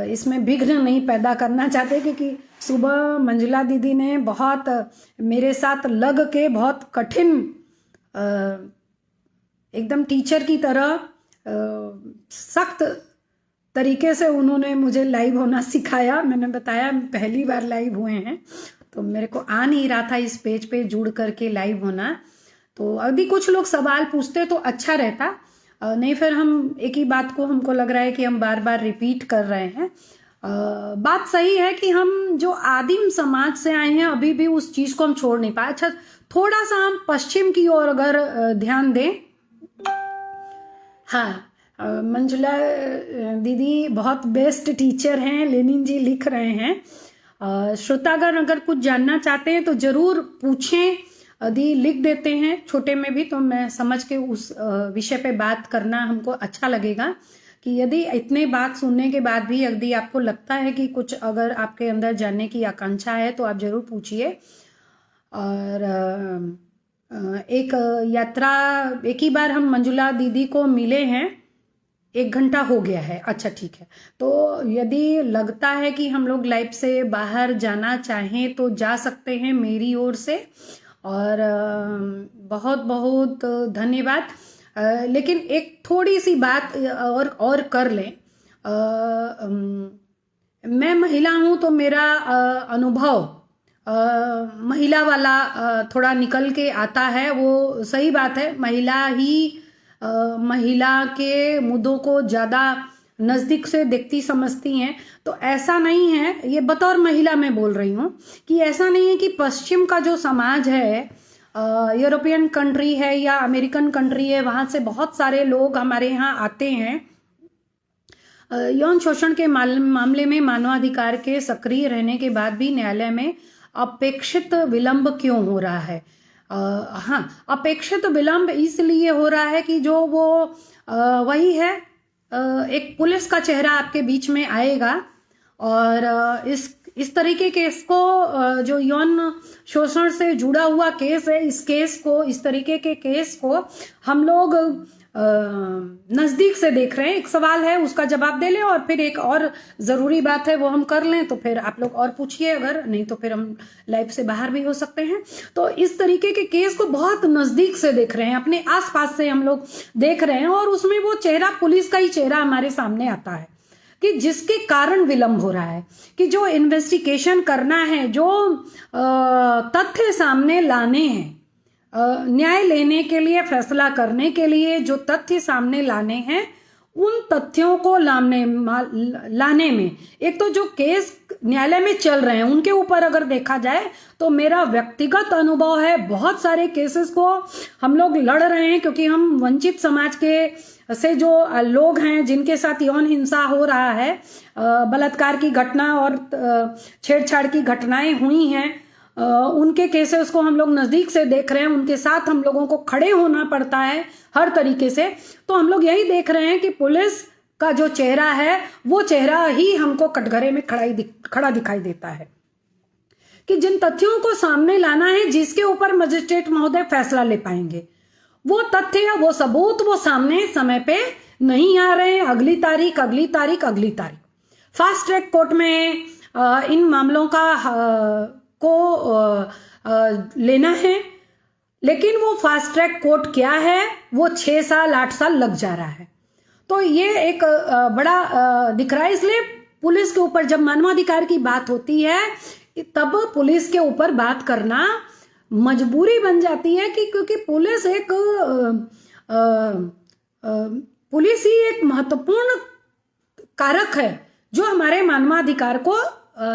इसमें विघ्न नहीं पैदा करना चाहते, क्योंकि सुबह मंजुला दीदी ने बहुत मेरे साथ लग के बहुत कठिन एकदम टीचर की तरह सख्त तरीके से उन्होंने मुझे लाइव होना सिखाया। मैंने बताया पहली बार लाइव हुए हैं, तो मेरे को आ नहीं रहा था इस पेज पे जुड़ करके लाइव होना। तो यदि कुछ लोग सवाल पूछते तो अच्छा रहता, नहीं फिर हम एक ही बात को हमको लग रहा है कि हम बार बार रिपीट कर रहे हैं। बात सही है कि हम जो आदिम समाज से आए हैं अभी भी उस चीज़ को हम छोड़ नहीं पाए। अच्छा, थोड़ा सा हम पश्चिम की ओर अगर ध्यान दें। हाँ, मंजुला दीदी बहुत बेस्ट टीचर हैं, लेनिन जी लिख रहे हैं। श्रोतागण अगर कुछ जानना चाहते हैं तो ज़रूर पूछें, यदि लिख देते हैं छोटे में भी तो मैं समझ के उस विषय पे बात करना हमको अच्छा लगेगा। कि यदि इतने बात सुनने के बाद भी यदि आपको लगता है कि कुछ अगर आपके अंदर जानने की आकांक्षा है तो आप ज़रूर पूछिए। और एक यात्रा, एक ही बार हम मंजुला दीदी को मिले हैं, 1 घंटा हो गया है। अच्छा ठीक है, तो यदि लगता है कि हम लोग लाइव से बाहर जाना चाहें तो जा सकते हैं मेरी ओर से। और बहुत बहुत धन्यवाद। लेकिन एक थोड़ी सी बात और कर लें। मैं महिला हूँ तो मेरा अनुभव महिला वाला थोड़ा निकल के आता है। वो सही बात है, महिला ही महिला के मुद्दों को ज़्यादा नज़दीक से देखती समझती हैं। तो ऐसा नहीं है, ये बतौर महिला मैं बोल रही हूँ कि ऐसा नहीं है कि पश्चिम का जो समाज है, यूरोपियन कंट्री है या अमेरिकन कंट्री है, वहाँ से बहुत सारे लोग हमारे यहाँ आते हैं। यौन शोषण के मामले में मानवाधिकार के सक्रिय रहने के बाद भी न्यायालय में अपेक्षित विलंब क्यों हो रहा है? हाँ, अपेक्षित विलंब इसलिए हो रहा है कि जो वो वही है, एक पुलिस का चेहरा आपके बीच में आएगा और इस तरीके केस को, जो यौन शोषण से जुड़ा हुआ केस है, इस केस को, इस तरीके के केस को हम लोग नज़दीक से देख रहे हैं। एक सवाल है उसका जवाब दे लें और फिर एक और ज़रूरी बात है वो हम कर लें, तो फिर आप लोग और पूछिए, अगर नहीं तो फिर हम लाइव से बाहर भी हो सकते हैं। तो इस तरीके के केस को बहुत नज़दीक से देख रहे हैं, अपने आसपास से हम लोग देख रहे हैं और उसमें वो चेहरा, पुलिस का ही चेहरा हमारे सामने आता है कि जिसके कारण विलंब हो रहा है। कि जो इन्वेस्टिगेशन करना है, जो तथ्य सामने लाने हैं, न्याय लेने के लिए, फैसला करने के लिए जो तथ्य सामने लाने हैं, उन तथ्यों को लाने में, एक तो जो केस न्यायालय में चल रहे हैं उनके ऊपर अगर देखा जाए तो मेरा व्यक्तिगत अनुभव है, बहुत सारे केसेस को हम लोग लड़ रहे हैं क्योंकि हम वंचित समाज के से जो लोग हैं जिनके साथ यौन हिंसा हो रहा है, बलात्कार की घटना और छेड़छाड़ की घटनाएं हुई हैं, उनके केसेस को हम लोग नज़दीक से देख रहे हैं। उनके साथ हम लोगों को खड़े होना पड़ता है हर तरीके से। तो हम लोग यही देख रहे हैं कि पुलिस का जो चेहरा है वो चेहरा ही हमको कटघरे में खड़ा दिखाई देता है कि जिन तथ्यों को सामने लाना है, जिसके ऊपर मजिस्ट्रेट महोदय फैसला ले पाएंगे, वो तथ्य, वो सबूत, वो सामने समय पे नहीं आ रहे हैं। अगली तारीख, अगली तारीख, अगली तारीख। फास्ट ट्रैक कोर्ट में इन मामलों को लेना है, लेकिन वो फास्ट ट्रैक कोर्ट क्या है, वो 6 साल 8 साल लग जा रहा है। तो ये एक बड़ा दिख रहा है। इसलिए पुलिस के ऊपर जब मानवाधिकार की बात होती है तब पुलिस के ऊपर बात करना मजबूरी बन जाती है कि क्योंकि पुलिस एक पुलिस ही एक महत्वपूर्ण कारक है जो हमारे मानवाधिकार को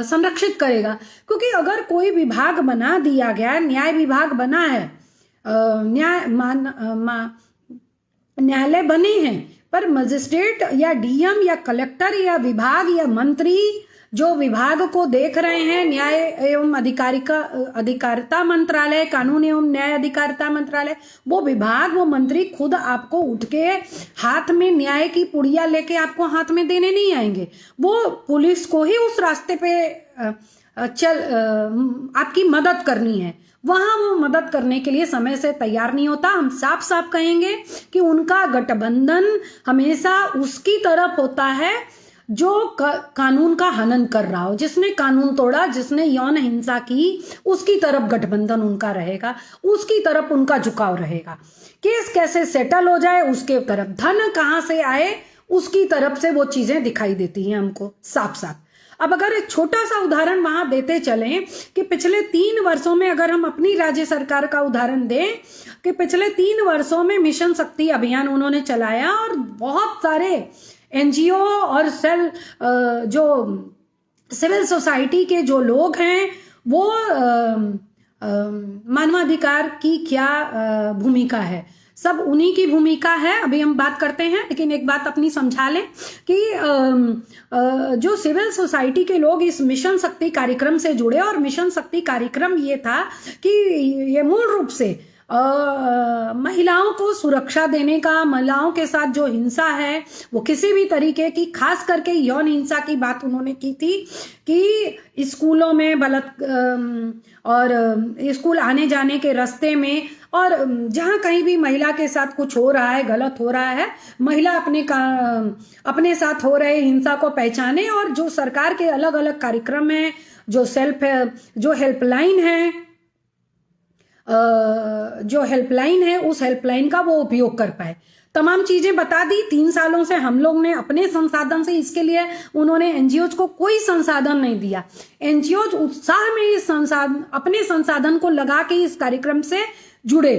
संरक्षित करेगा। क्योंकि अगर कोई विभाग बना दिया गया, न्याय विभाग बना है, न्यायालय बने हैं, पर मजिस्ट्रेट या डीएम या कलेक्टर या विभाग या मंत्री जो विभाग को देख रहे हैं, न्याय एवं अधिकारिता मंत्रालय, कानून एवं न्याय अधिकारिता मंत्रालय, वो विभाग, वो मंत्री खुद आपको उठ के हाथ में न्याय की पुड़िया लेके आपको हाथ में देने नहीं आएंगे। वो पुलिस को ही उस रास्ते पे आपकी मदद करनी है। वहां वो मदद करने के लिए समय से तैयार नहीं होता। हम साफ साफ कहेंगे कि उनका गठबंधन हमेशा उसकी तरफ होता है जो कानून का हनन कर रहा हो, जिसने कानून तोड़ा, जिसने यौन हिंसा की, उसकी तरफ गठबंधन उनका रहेगा, उसकी तरफ उनका झुकाव रहेगा। केस कैसे सेटल हो जाए उसके तरफ, धन कहाँ से आए उसकी तरफ से वो चीजें दिखाई देती हैं हमको साफ साफ। अब अगर एक छोटा सा उदाहरण वहां देते चलें कि पिछले 3 वर्षों में, अगर हम अपनी राज्य सरकार का उदाहरण दें कि पिछले 3 वर्षों में मिशन शक्ति अभियान उन्होंने चलाया और बहुत सारे एनजीओ और जो सिविल सोसाइटी के जो लोग हैं वो मानवाधिकार की क्या भूमिका है, सब उन्हीं की भूमिका है। अभी हम बात करते हैं, लेकिन एक बात अपनी समझा लें कि जो सिविल सोसाइटी के लोग इस मिशन शक्ति कार्यक्रम से जुड़े, और मिशन शक्ति कार्यक्रम ये था कि ये मूल रूप से महिलाओं को सुरक्षा देने का, महिलाओं के साथ जो हिंसा है वो किसी भी तरीके की, खास करके यौन हिंसा की बात उन्होंने की थी कि स्कूलों में और स्कूल आने जाने के रास्ते में, और जहाँ कहीं भी महिला के साथ कुछ हो रहा है, गलत हो रहा है, महिला अपने साथ हो रहे हिंसा को पहचाने, और जो सरकार के अलग अलग कार्यक्रम हैं, जो हेल्पलाइन है, उस हेल्पलाइन का वो उपयोग कर पाए। तमाम चीजें बता दी। 3 सालों से हम लोग ने अपने संसाधन से, इसके लिए उन्होंने एनजीओज को कोई संसाधन नहीं दिया। एनजीओज उत्साह में अपने संसाधन को लगा के इस कार्यक्रम से जुड़े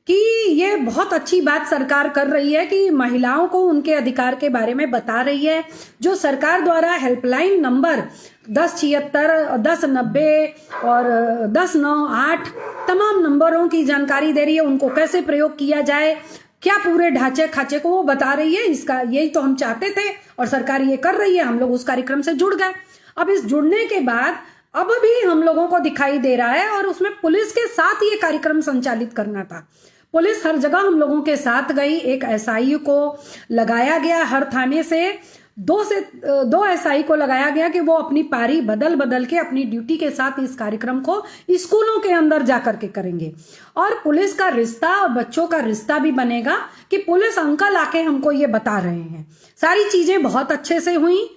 कि ये बहुत अच्छी बात सरकार कर रही है कि महिलाओं को उनके अधिकार के बारे में बता रही है। जो सरकार द्वारा हेल्पलाइन नंबर 1076, 1090 और 1098 तमाम नंबरों की जानकारी दे रही है, उनको कैसे प्रयोग किया जाए, क्या पूरे ढांचे खाचे को वो बता रही है। इसका यही तो हम चाहते थे और सरकार ये कर रही है। हम लोग उस कार्यक्रम से जुड़ गए। अब इस जुड़ने के बाद अब भी हम लोगों को दिखाई दे रहा है, और उसमें पुलिस के साथ ये कार्यक्रम संचालित करना था। पुलिस हर जगह हम लोगों के साथ गई। एक एसआई को लगाया गया, हर थाने से 2 एसआई को लगाया गया कि वो अपनी पारी बदल के अपनी ड्यूटी के साथ इस कार्यक्रम को स्कूलों के अंदर जाकर के करेंगे। और पुलिस का रिश्ता और बच्चों का रिश्ता भी बनेगा कि पुलिस अंकल आके हमको ये बता रहे हैं। सारी चीजें बहुत अच्छे से हुई,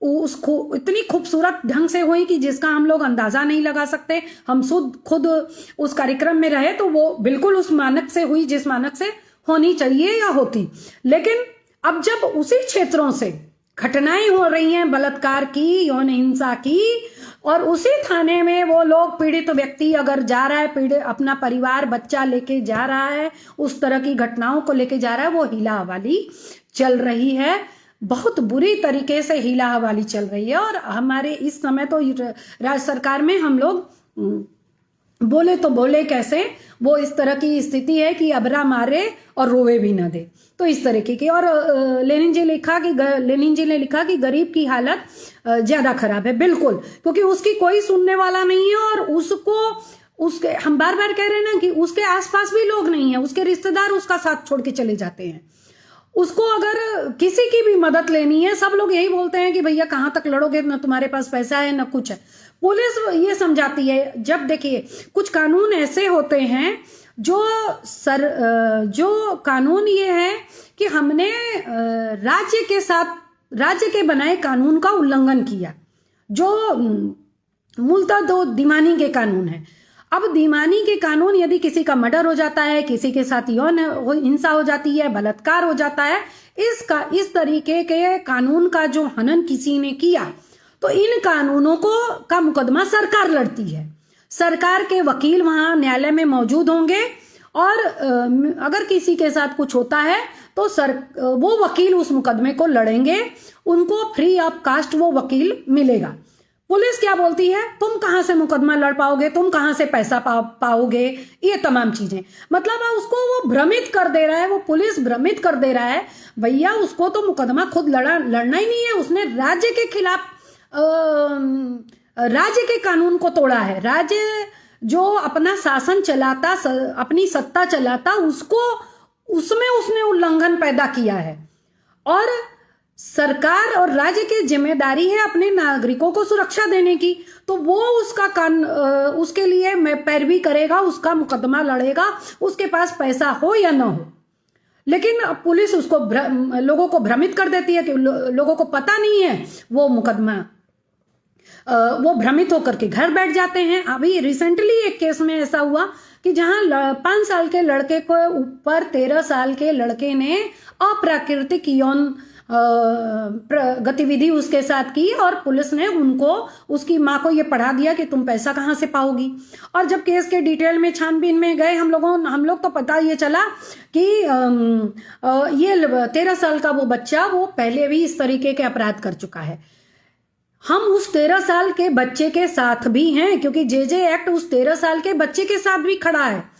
इतनी खूबसूरत ढंग से हुई कि जिसका हम लोग अंदाजा नहीं लगा सकते। हम खुद उस कार्यक्रम में रहे तो वो बिल्कुल उस मानक से हुई जिस मानक से होनी चाहिए या होती। लेकिन अब जब उसी क्षेत्रों से घटनाएं हो रही हैं बलात्कार की, यौन हिंसा की, और उसी थाने में वो लोग, पीड़ित व्यक्ति अगर जा रहा है, अपना परिवार बच्चा लेके जा रहा है, उस तरह की घटनाओं को लेके जा रहा है, वो हीला हवाली चल रही है। बहुत बुरी तरीके से हीला हवाली चल रही है। और हमारे इस समय तो राज्य सरकार में हम लोग बोले तो बोले कैसे, वो इस तरह की स्थिति है कि अबरा मारे और रोवे भी ना दे, तो इस तरीके की। और लेनिन जी ने लिखा कि गरीब की हालत ज्यादा खराब है। बिल्कुल, क्योंकि उसकी कोई सुनने वाला नहीं है, और उसके हम बार बार कह रहे हैं ना कि उसके आसपास भी लोग नहीं है, उसके रिश्तेदार उसका साथ छोड़ के चले जाते हैं। उसको अगर किसी की भी मदद लेनी है, सब लोग यही बोलते हैं कि भैया कहाँ तक लड़ोगे, ना तुम्हारे पास पैसा है ना कुछ है। पुलिस ये समझाती है। जब देखिए कुछ कानून ऐसे होते हैं जो कानून ये है कि हमने राज्य के बनाए कानून का उल्लंघन किया, जो मूलतः 2 दीवानी के कानून है। अब दीवानी के कानून, यदि किसी का मर्डर हो जाता है, किसी के साथ यौन हिंसा हो जाती है, बलात्कार हो जाता है, इस तरीके के कानून का जो हनन किसी ने किया, तो इन कानूनों का मुकदमा सरकार लड़ती है। सरकार के वकील वहां न्यायालय में मौजूद होंगे और अगर किसी के साथ कुछ होता है तो वो वकील उस मुकदमे को लड़ेंगे, उनको फ्री ऑफ कास्ट वो वकील मिलेगा। पुलिस क्या बोलती है, तुम कहाँ से मुकदमा लड़ पाओगे, तुम कहाँ से पैसा पाओगे, ये तमाम चीजें। मतलब उसको वो भ्रमित कर दे रहा है, वो पुलिस भ्रमित कर दे रहा है, भैया उसको तो मुकदमा खुद लड़ना ही नहीं है, उसने राज्य के खिलाफ राज्य के कानून को तोड़ा है। राज्य जो अपना शासन चलाता, अपनी सत्ता चलाता, उसमें उसने उल्लंघन पैदा किया है। और सरकार और राज्य की जिम्मेदारी है अपने नागरिकों को सुरक्षा देने की, तो वो उसके लिए पैरवी करेगा, उसका मुकदमा लड़ेगा, उसके पास पैसा हो या ना हो। लेकिन पुलिस उसको लोगों को भ्रमित कर देती है कि लोगों को पता नहीं है वो मुकदमा, वो भ्रमित होकर के घर बैठ जाते हैं। अभी रिसेंटली एक केस में ऐसा हुआ कि जहां 5 साल के लड़के को ऊपर 13 साल के लड़के ने अप्राकृतिक यौन गतिविधि उसके साथ की, और पुलिस ने उसकी माँ को ये पढ़ा दिया कि तुम पैसा कहाँ से पाओगी। और जब केस के डिटेल में छानबीन में गए हम लोग तो पता ये चला कि ये 13 साल का वो बच्चा वो पहले भी इस तरीके के अपराध कर चुका है। हम उस 13 साल के बच्चे के साथ भी हैं, क्योंकि जे एक्ट उस 13 साल के बच्चे के साथ भी खड़ा है।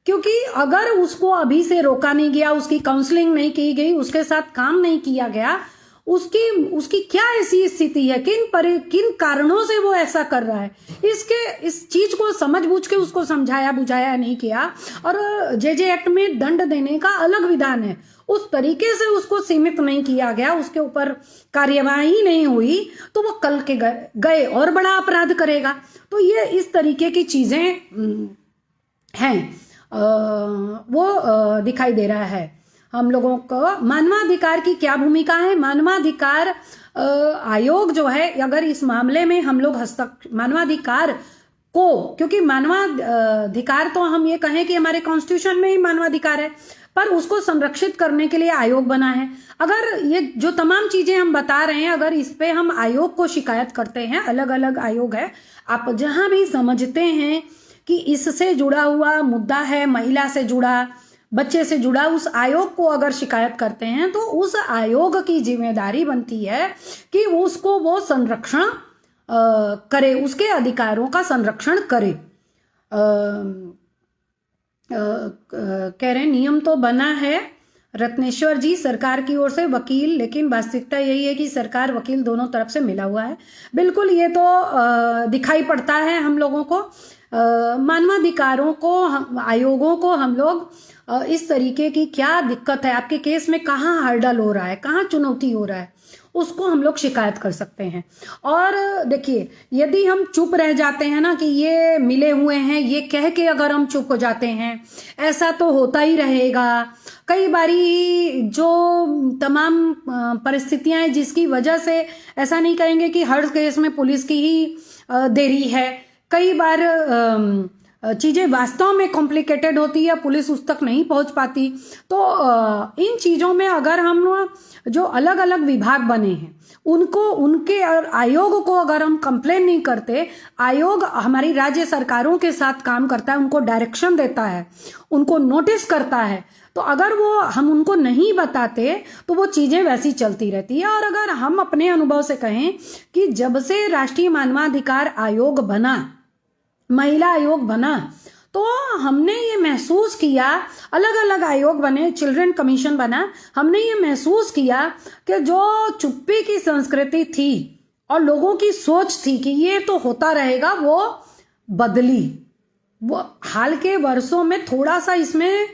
क्योंकि अगर उसको अभी से रोका नहीं गया, उसकी काउंसलिंग नहीं की गई, उसके साथ काम नहीं किया गया, उसकी क्या ऐसी स्थिति है, किन कारणों से वो ऐसा कर रहा है, इस चीज को समझ बूझ के उसको समझाया बुझाया नहीं किया, और जे एक्ट में दंड देने का अलग विधान है, उस तरीके से उसको सीमित नहीं किया गया, उसके ऊपर कार्यवाही नहीं हुई, तो वो कल के गए और बड़ा अपराध करेगा। तो ये इस तरीके की चीजें हैं, वो दिखाई दे रहा है हम लोगों को। मानवाधिकार की क्या भूमिका है, मानवाधिकार आयोग जो है, अगर इस मामले में हम लोग मानवाधिकार को, क्योंकि मानवाधिकार तो हम ये कहें कि हमारे कॉन्स्टिट्यूशन में ही मानवाधिकार है, पर उसको संरक्षित करने के लिए आयोग बना है। अगर ये जो तमाम चीजें हम बता रहे हैं, अगर इस पे हम आयोग को शिकायत करते हैं, अलग अलग आयोग है, आप जहां भी समझते हैं कि इससे जुड़ा हुआ मुद्दा है, महिला से जुड़ा, बच्चे से जुड़ा, उस आयोग को अगर शिकायत करते हैं, तो उस आयोग की जिम्मेदारी बनती है कि उसको वो संरक्षण करे, उसके अधिकारों का संरक्षण करे। कह रहे नियम तो बना है रत्नेश्वर जी सरकार की ओर से वकील, लेकिन वास्तविकता यही है कि सरकार वकील दोनों तरफ से मिला हुआ है। बिल्कुल, ये तो दिखाई पड़ता है हम लोगों को। मानवाधिकारों को, आयोगों को हम लोग इस तरीके की क्या दिक्कत है, आपके केस में कहाँ हर्डल हो रहा है, कहाँ चुनौती हो रहा है, उसको हम लोग शिकायत कर सकते हैं। और देखिए, यदि हम चुप रह जाते हैं ना कि ये मिले हुए हैं, ये कह के अगर हम चुप हो जाते हैं, ऐसा तो होता ही रहेगा। कई बारी जो तमाम परिस्थितियां हैं जिसकी वजह से, ऐसा नहीं कहेंगे कि हर केस में पुलिस की ही देरी है, कई बार चीज़ें वास्तव में कॉम्प्लिकेटेड होती है, पुलिस उस तक नहीं पहुंच पाती। तो इन चीज़ों में अगर हम जो अलग अलग विभाग बने हैं उनके और आयोग को अगर हम कंप्लेन नहीं करते, आयोग हमारी राज्य सरकारों के साथ काम करता है, उनको डायरेक्शन देता है, उनको नोटिस करता है, तो अगर वो हम उनको नहीं बताते तो वो चीज़ें वैसी चलती रहती है। और अगर हम अपने अनुभव से कहें कि जब से राष्ट्रीय मानवाधिकार आयोग बना, महिला आयोग बना, तो हमने ये महसूस किया, अलग अलग आयोग बने, चिल्ड्रन कमीशन बना, हमने ये महसूस किया कि जो चुप्पी की संस्कृति थी और लोगों की सोच थी कि ये तो होता रहेगा, वो बदली। वो हाल के वर्षों में थोड़ा सा इसमें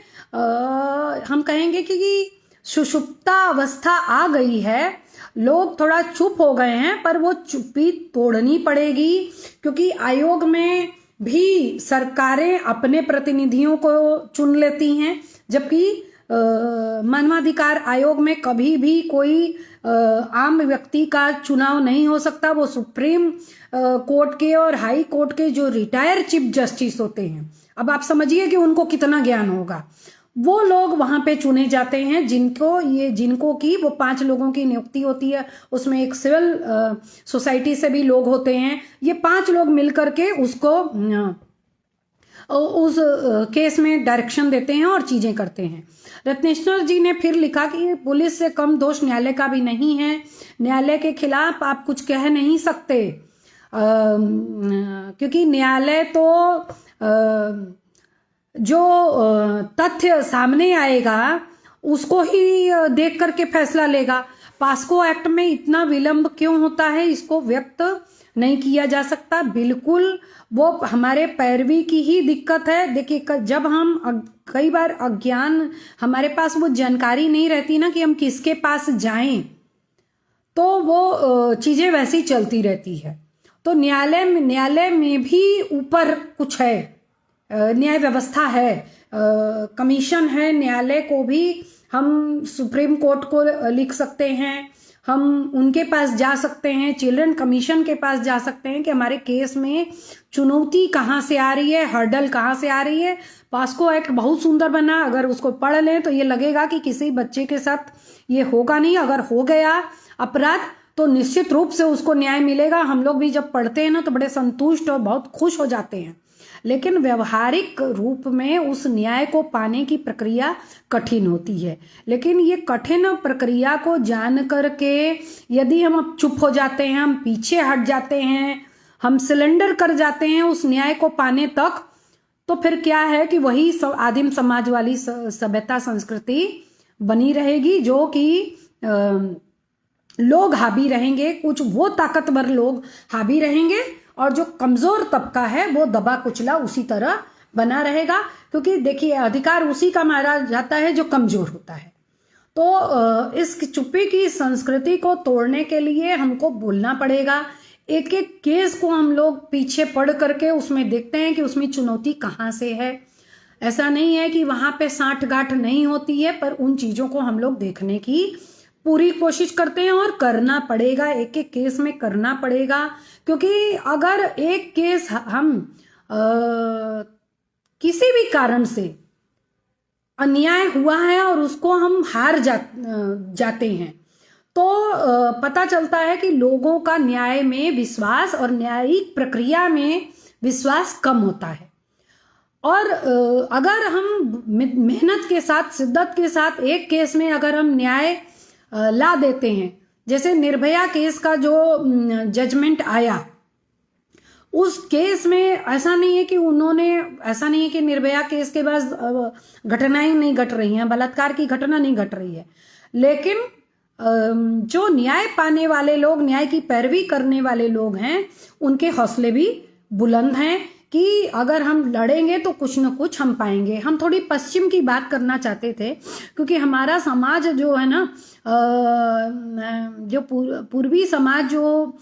हम कहेंगे कि सुषुप्ता अवस्था आ गई है, लोग थोड़ा चुप हो गए हैं, पर वो चुप्पी तोड़नी पड़ेगी, क्योंकि आयोग में भी सरकारें अपने प्रतिनिधियों को चुन लेती हैं, जबकि मानवाधिकार आयोग में कभी भी कोई आम व्यक्ति का चुनाव नहीं हो सकता। वो सुप्रीम कोर्ट के और हाई कोर्ट के जो रिटायर चीफ जस्टिस होते हैं, अब आप समझिए कि उनको कितना ज्ञान होगा, वो लोग वहां पे चुने जाते हैं, जिनको की वो 5 लोगों की नियुक्ति होती है, उसमें एक सिविल सोसाइटी से भी लोग होते हैं। ये 5 लोग मिलकर के उसको उस केस में डायरेक्शन देते हैं और चीज़ें करते हैं। रत्नेश्वर जी ने फिर लिखा कि पुलिस से कम दोष न्यायालय का भी नहीं है, न्यायालय के खिलाफ आप कुछ कह नहीं सकते, क्योंकि न्यायालय तो जो तथ्य सामने आएगा उसको ही देख करके फैसला लेगा। पास्को एक्ट में इतना विलंब क्यों होता है, इसको व्यक्त नहीं किया जा सकता। बिल्कुल वो हमारे पैरवी की ही दिक्कत है। देखिए, जब हम कई बार अज्ञान, हमारे पास वो जानकारी नहीं रहती ना कि हम किसके पास जाएं, तो वो चीज़ें वैसी चलती रहती है। तो न्यायालय में भी ऊपर कुछ है, न्याय व्यवस्था है, कमीशन है। न्यायालय को भी हम सुप्रीम कोर्ट को लिख सकते हैं, हम उनके पास जा सकते हैं, चिल्ड्रन कमीशन के पास जा सकते हैं कि हमारे केस में चुनौती कहाँ से आ रही है, हर्डल कहाँ से आ रही है। पास्को एक्ट बहुत सुंदर बना, अगर उसको पढ़ लें तो ये लगेगा कि किसी बच्चे के साथ ये होगा नहीं। अगर हो गया अपराध तो निश्चित रूप से उसको न्याय मिलेगा। हम लोग भी जब पढ़ते हैं ना तो बड़े संतुष्ट और बहुत खुश हो जाते हैं, लेकिन व्यवहारिक रूप में उस न्याय को पाने की प्रक्रिया कठिन होती है। लेकिन ये कठिन प्रक्रिया को जान करके यदि हम अब चुप हो जाते हैं, हम पीछे हट जाते हैं, हम सिलेंडर कर जाते हैं उस न्याय को पाने तक, तो फिर क्या है कि वही आदिम समाज वाली सभ्यता संस्कृति बनी रहेगी, जो कि लोग हावी रहेंगे, कुछ वो ताकतवर लोग हावी रहेंगे और जो कमजोर तबका है वो दबा कुचला उसी तरह बना रहेगा। क्योंकि देखिए, अधिकार उसी का मारा जाता है जो कमजोर होता है। तो इस चुप्पी की संस्कृति को तोड़ने के लिए हमको बोलना पड़ेगा। एक एक केस को हम लोग पीछे पढ़ करके उसमें देखते हैं कि उसमें चुनौती कहाँ से है। ऐसा नहीं है कि वहां पे साठ गांठ नहीं होती है, पर उन चीजों को हम लोग देखने की पूरी कोशिश करते हैं और करना पड़ेगा, एक एक केस में करना पड़ेगा। क्योंकि अगर एक केस हम किसी भी कारण से अन्याय हुआ है और उसको हम हार जाते हैं, तो पता चलता है कि लोगों का न्याय में विश्वास और न्यायिक प्रक्रिया में विश्वास कम होता है। और अगर हम मेहनत के साथ, शिद्दत के साथ एक केस में अगर हम न्याय ला देते हैं, जैसे निर्भया केस का जो जजमेंट आया, उस केस में ऐसा नहीं है कि निर्भया केस के बाद घटनाएं नहीं घट रही हैं, बलात्कार की घटना नहीं घट रही है, लेकिन जो न्याय पाने वाले लोग, न्याय की पैरवी करने वाले लोग हैं, उनके हौसले भी बुलंद हैं कि अगर हम लड़ेंगे तो कुछ न कुछ हम पाएंगे। हम थोड़ी पश्चिम की बात करना चाहते थे, क्योंकि हमारा समाज जो है ना, जो पूर्वी समाज, जो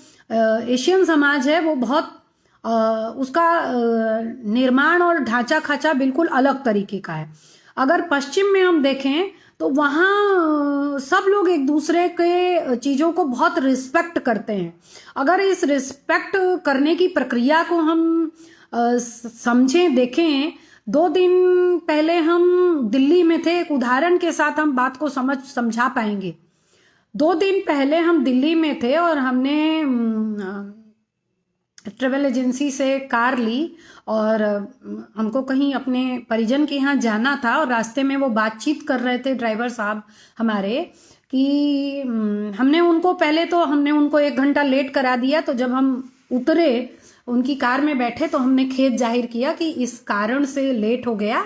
एशियन समाज है, वो बहुत उसका निर्माण और ढांचा खाचा बिल्कुल अलग तरीके का है। अगर पश्चिम में हम देखें तो वहाँ सब लोग एक दूसरे के चीज़ों को बहुत रिस्पेक्ट करते हैं। अगर इस रिस्पेक्ट करने की प्रक्रिया को हम समझें, देखें, 2 दिन पहले हम दिल्ली में थे, एक उदाहरण के साथ हम बात को समझा पाएंगे। 2 दिन पहले हम दिल्ली में थे और हमने ट्रेवल एजेंसी से कार ली और हमको कहीं अपने परिजन के यहाँ जाना था, और रास्ते में वो बातचीत कर रहे थे ड्राइवर साहब हमारे, कि हमने उनको 1 घंटा लेट करा दिया। तो जब हम उतरे, उनकी कार में बैठे, तो हमने खेद जाहिर किया कि इस कारण से लेट हो गया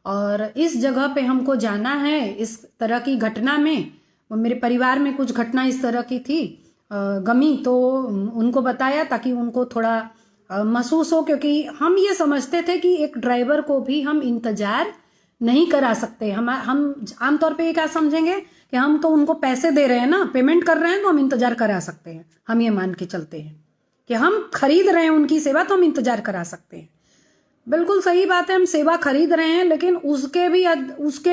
और इस जगह पे हमको जाना है। इस तरह की घटना में मेरे परिवार में कुछ घटना इस तरह की थी, गमी, तो उनको बताया ताकि उनको थोड़ा महसूस हो। क्योंकि हम ये समझते थे कि एक ड्राइवर को भी हम इंतजार नहीं करा सकते। हम आमतौर पे ये क्या समझेंगे कि हम तो उनको पैसे दे रहे हैं ना, पेमेंट कर रहे हैं, तो हम इंतजार करा सकते हैं। हम ये मान के चलते हैं कि हम खरीद रहे हैं उनकी सेवा, तो हम इंतजार करा सकते हैं। बिल्कुल सही बात है, हम सेवा खरीद रहे हैं, लेकिन उसके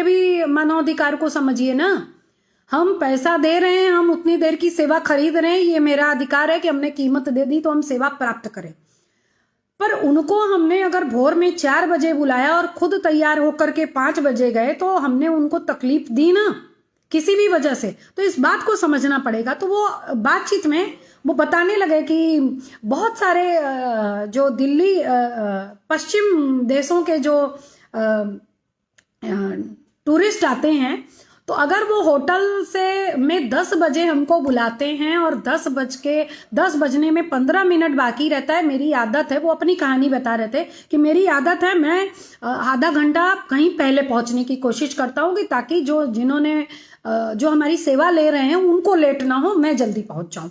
भी मानवाधिकार को समझिए ना। हम पैसा दे रहे हैं, हम उतनी देर की सेवा खरीद रहे हैं, ये मेरा अधिकार है कि हमने कीमत दे दी तो हम सेवा प्राप्त करें। पर उनको हमने अगर भोर में 4 बजे बुलाया और खुद तैयार होकर के 5 बजे गए, तो हमने उनको तकलीफ दी ना। किसी भी वजह से, तो इस बात को समझना पड़ेगा। तो वो बातचीत में वो बताने लगे कि बहुत सारे जो दिल्ली पश्चिम देशों के जो टूरिस्ट आते हैं, तो अगर वो होटल से में 10 बजे हमको बुलाते हैं और 10 बजने में 15 मिनट बाकी रहता है, मेरी आदत है, वो अपनी कहानी बता रहे थे कि मेरी आदत है, मैं आधा घंटा कहीं पहले पहुंचने की कोशिश करता हूँ कि ताकि जो हमारी सेवा ले रहे हैं उनको लेट ना हो, मैं जल्दी पहुंच जाऊं।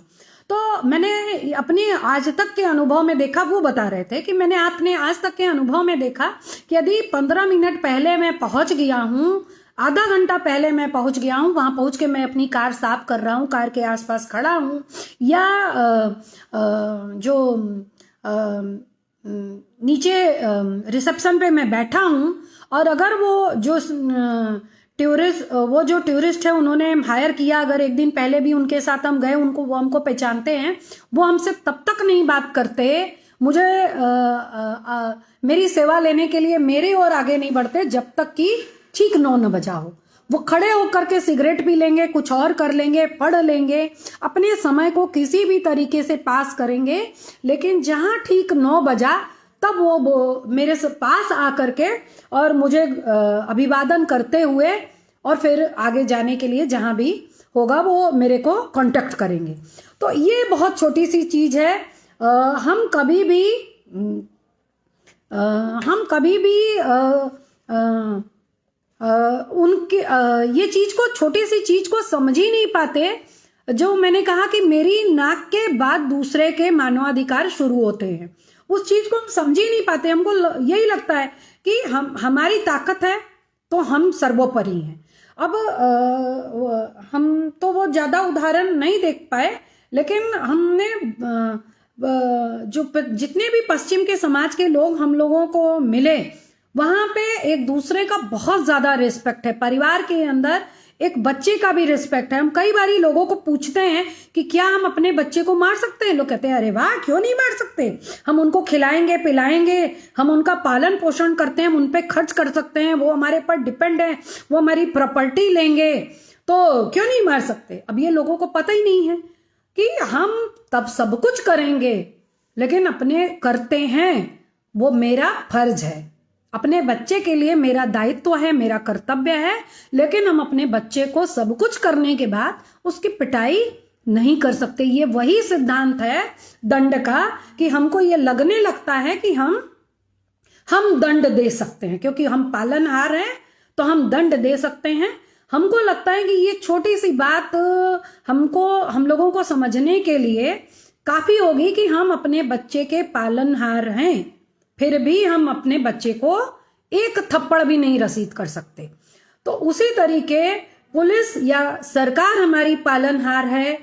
तो मैंने अपने आज तक के अनुभव में देखा, वो बता रहे थे कि मैंने अपने आज तक के अनुभव में देखा कि यदि 15 मिनट पहले मैं पहुंच गया हूँ, आधा घंटा पहले मैं पहुंच गया हूँ, वहां पहुंच के मैं अपनी कार साफ कर रहा हूँ, कार के आसपास खड़ा हूँ, या नीचे रिसेप्शन पे मैं बैठा हूँ, और अगर वो जो टूरिस्ट है उन्होंने हायर किया, अगर एक दिन पहले भी उनके साथ हम गए, वो हमको पहचानते हैं, वो हमसे तब तक नहीं बात करते, मुझे मेरी सेवा लेने के लिए मेरे और आगे नहीं बढ़ते जब तक कि ठीक 9 न बजा हो। वो खड़े होकर के सिगरेट पी लेंगे, कुछ और कर लेंगे, पढ़ लेंगे, अपने समय को किसी भी तरीके से पास करेंगे, लेकिन जहां ठीक 9 बजा तब वो मेरे से पास आकर के और मुझे अभिवादन करते हुए और फिर आगे जाने के लिए जहां भी होगा वो मेरे को कांटेक्ट करेंगे। तो ये बहुत छोटी सी चीज है। हम कभी भी उनके ये चीज को, छोटी सी चीज को समझ ही नहीं पाते। जो मैंने कहा कि मेरी नाक के बाद दूसरे के मानवाधिकार शुरू होते हैं, उस चीज को हम समझ ही नहीं पाते। हमको यही लगता है कि हमारी ताकत है तो हम सर्वोपरि हैं। अब हम तो वो ज्यादा उदाहरण नहीं देख पाए, लेकिन हमने जितने भी पश्चिम के समाज के लोग हम लोगों को मिले, वहां पे एक दूसरे का बहुत ज्यादा रिस्पेक्ट है। परिवार के अंदर एक बच्चे का भी रिस्पेक्ट है। हम कई बारी लोगों को पूछते हैं कि क्या हम अपने बच्चे को मार सकते हैं? लोग कहते हैं अरे वाह, क्यों नहीं मार सकते, हम उनको खिलाएंगे पिलाएंगे, हम उनका पालन पोषण करते हैं, हम उन पर खर्च कर सकते हैं, वो हमारे पर डिपेंड है, वो हमारी प्रॉपर्टी लेंगे, तो क्यों नहीं मार सकते। अब ये लोगों को पता ही नहीं है कि हम तब सब कुछ करेंगे, लेकिन अपने करते हैं, वो मेरा फर्ज है, अपने बच्चे के लिए मेरा दायित्व है, मेरा कर्तव्य है। लेकिन हम अपने बच्चे को सब कुछ करने के बाद उसकी पिटाई नहीं कर सकते। ये वही सिद्धांत है दंड का कि हमको ये लगने लगता है कि हम दंड दे सकते हैं, क्योंकि हम पालनहार हैं तो हम दंड दे सकते हैं। हमको लगता है कि ये छोटी सी बात हम लोगों को समझने के लिए काफी होगी कि हम अपने बच्चे के पालनहार हैं, फिर भी हम अपने बच्चे को एक थप्पड़ भी नहीं रसीद कर सकते। तो उसी तरीके पुलिस या सरकार हमारी पालनहार है,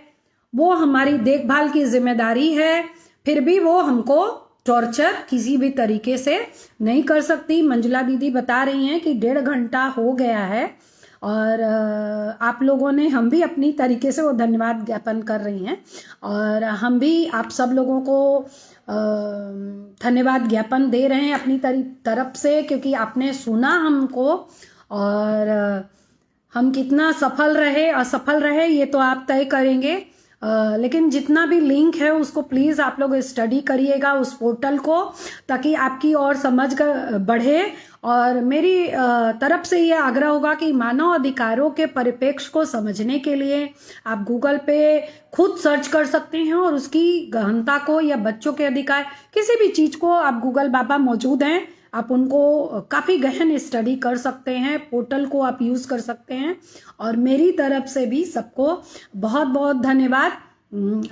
वो हमारी देखभाल की जिम्मेदारी है, फिर भी वो हमको टॉर्चर किसी भी तरीके से नहीं कर सकती। मंजुला दीदी बता रही हैं कि 1.5 घंटा हो गया है, और आप लोगों ने, हम भी अपनी तरीके से वो धन्यवाद ज्ञापन कर रही हैं, और हम भी आप सब लोगों को धन्यवाद ज्ञापन दे रहे हैं अपनी तरफ से, क्योंकि आपने सुना हमको, और हम कितना सफल रहे असफल रहे ये तो आप तय करेंगे। लेकिन जितना भी लिंक है उसको प्लीज़ आप लोग स्टडी करिएगा उस पोर्टल को, ताकि आपकी और समझ बढ़े। और मेरी तरफ से ये आग्रह होगा कि मानव अधिकारों के परिप्रेक्ष्य को समझने के लिए आप गूगल पे खुद सर्च कर सकते हैं, और उसकी गहनता को, या बच्चों के अधिकार, किसी भी चीज़ को आप, गूगल बाबा मौजूद हैं, आप उनको काफ़ी गहन स्टडी कर सकते हैं, पोर्टल को आप यूज़ कर सकते हैं। और मेरी तरफ से भी सबको बहुत बहुत धन्यवाद।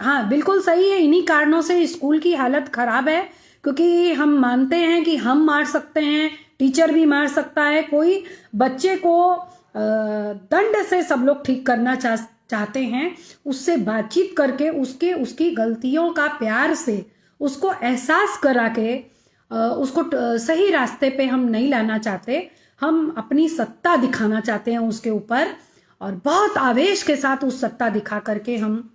हाँ बिल्कुल सही है, इन्हीं कारणों से स्कूल की हालत ख़राब है, क्योंकि हम मानते हैं कि हम मार सकते हैं, टीचर भी मार सकता है, कोई बच्चे को दंड से सब लोग ठीक करना चाहते हैं, उससे बातचीत करके उसकी गलतियों का प्यार से उसको एहसास करा के उसको सही रास्ते पे हम नहीं लाना चाहते। हम अपनी सत्ता दिखाना चाहते हैं उसके ऊपर, और बहुत आवेश के साथ उस सत्ता दिखा करके हम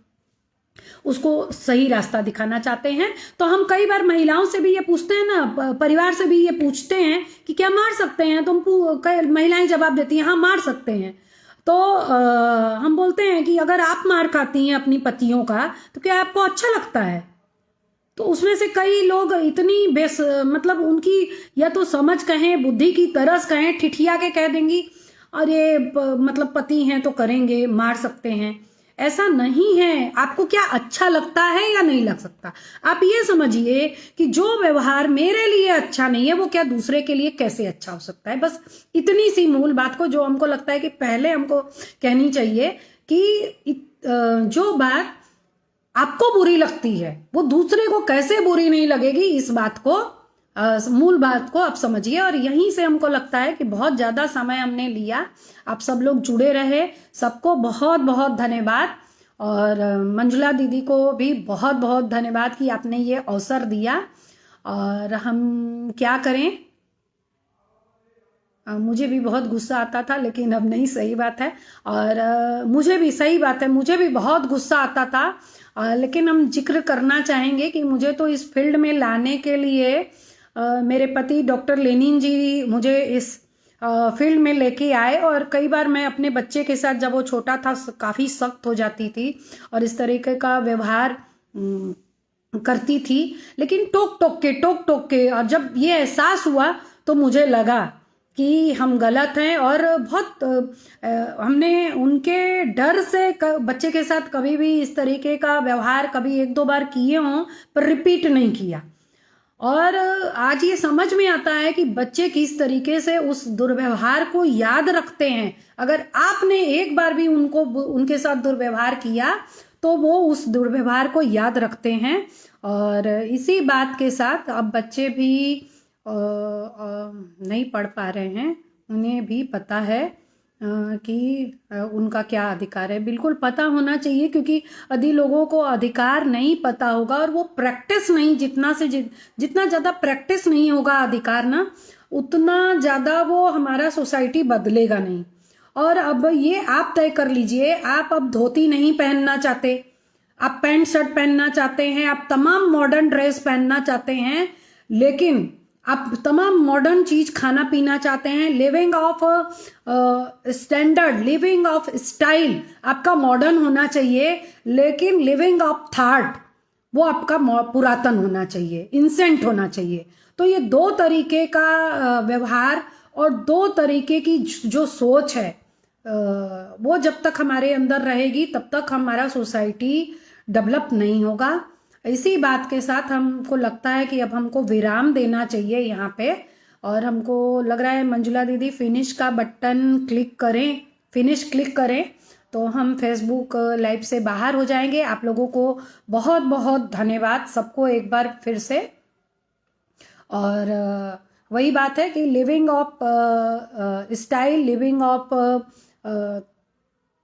उसको सही रास्ता दिखाना चाहते हैं। तो हम कई बार महिलाओं से भी ये पूछते हैं ना, परिवार से भी ये पूछते हैं कि क्या मार सकते हैं, तो महिलाएं जवाब देती हैं हाँ मार सकते हैं। तो हम बोलते हैं कि अगर आप मार खाती हैं अपनी पतियों का तो क्या आपको अच्छा लगता है? तो उसमें से कई लोग इतनी मतलब उनकी या तो समझ कहें, बुद्धि की तरस कहें, ठिठिया के कह देंगी अरे मतलब पति हैं तो करेंगे, मार सकते हैं। ऐसा नहीं है। आपको क्या अच्छा लगता है या नहीं लग सकता? आप ये समझिए कि जो व्यवहार मेरे लिए अच्छा नहीं है वो क्या दूसरे के लिए कैसे अच्छा हो सकता है। बस इतनी सी मूल बात को जो हमको लगता है कि पहले हमको कहनी चाहिए कि जो बात आपको बुरी लगती है वो दूसरे को कैसे बुरी नहीं लगेगी, इस बात को मूल बात को आप समझिए। और यहीं से हमको लगता है कि बहुत ज़्यादा समय हमने लिया, आप सब लोग जुड़े रहे, सबको बहुत बहुत धन्यवाद। और मंजुला दीदी को भी बहुत बहुत धन्यवाद कि आपने ये अवसर दिया। और हम क्या करें, मुझे भी बहुत गुस्सा आता था लेकिन अब नहीं, सही बात है। और मुझे भी, सही बात है, मुझे भी बहुत गुस्सा आता था। लेकिन हम जिक्र करना चाहेंगे कि मुझे तो इस फील्ड में लाने के लिए मेरे पति डॉक्टर लेनिन जी मुझे इस फील्ड में लेके आए। और कई बार मैं अपने बच्चे के साथ, जब वो छोटा था, काफ़ी सख्त हो जाती थी और इस तरीके का व्यवहार करती थी, लेकिन टोक टोक के। और जब ये एहसास हुआ तो मुझे लगा कि हम गलत हैं। और बहुत हमने उनके डर से बच्चे के साथ कभी भी इस तरीके का व्यवहार कभी एक दो बार किए हों पर रिपीट नहीं किया। और आज ये समझ में आता है कि बच्चे किस तरीके से उस दुर्व्यवहार को याद रखते हैं। अगर आपने एक बार भी उनके साथ दुर्व्यवहार किया तो वो उस दुर्व्यवहार को याद रखते हैं। और इसी बात के साथ अब बच्चे भी नहीं पढ़ पा रहे हैं, उन्हें भी पता है कि उनका क्या अधिकार है। बिल्कुल पता होना चाहिए, क्योंकि यदि लोगों को अधिकार नहीं पता होगा और वो प्रैक्टिस नहीं, जितना ज़्यादा प्रैक्टिस नहीं होगा अधिकार ना, उतना ज़्यादा वो हमारा सोसाइटी बदलेगा नहीं। और अब ये आप तय कर लीजिए, आप अब धोती नहीं पहनना चाहते, आप पैंट शर्ट पहनना चाहते हैं, आप तमाम मॉडर्न ड्रेस पहनना चाहते हैं, लेकिन आप तमाम मॉडर्न चीज खाना पीना चाहते हैं, living of standard, living of style आपका मॉडर्न होना चाहिए, लेकिन लिविंग ऑफ थॉट वो आपका पुरातन होना चाहिए, इंसेंट होना चाहिए। तो ये दो तरीके का व्यवहार और दो तरीके की जो सोच है, वो जब तक हमारे अंदर रहेगी तब तक हमारा सोसाइटी डेवलप नहीं होगा। इसी बात के साथ हमको लगता है कि अब हमको विराम देना चाहिए यहाँ पे। और हमको लग रहा है मंजुला दीदी फिनिश का बटन क्लिक करें, फिनिश क्लिक करें तो हम फेसबुक लाइव से बाहर हो जाएंगे। आप लोगों को बहुत बहुत धन्यवाद सबको एक बार फिर से। और वही बात है कि living of style, living of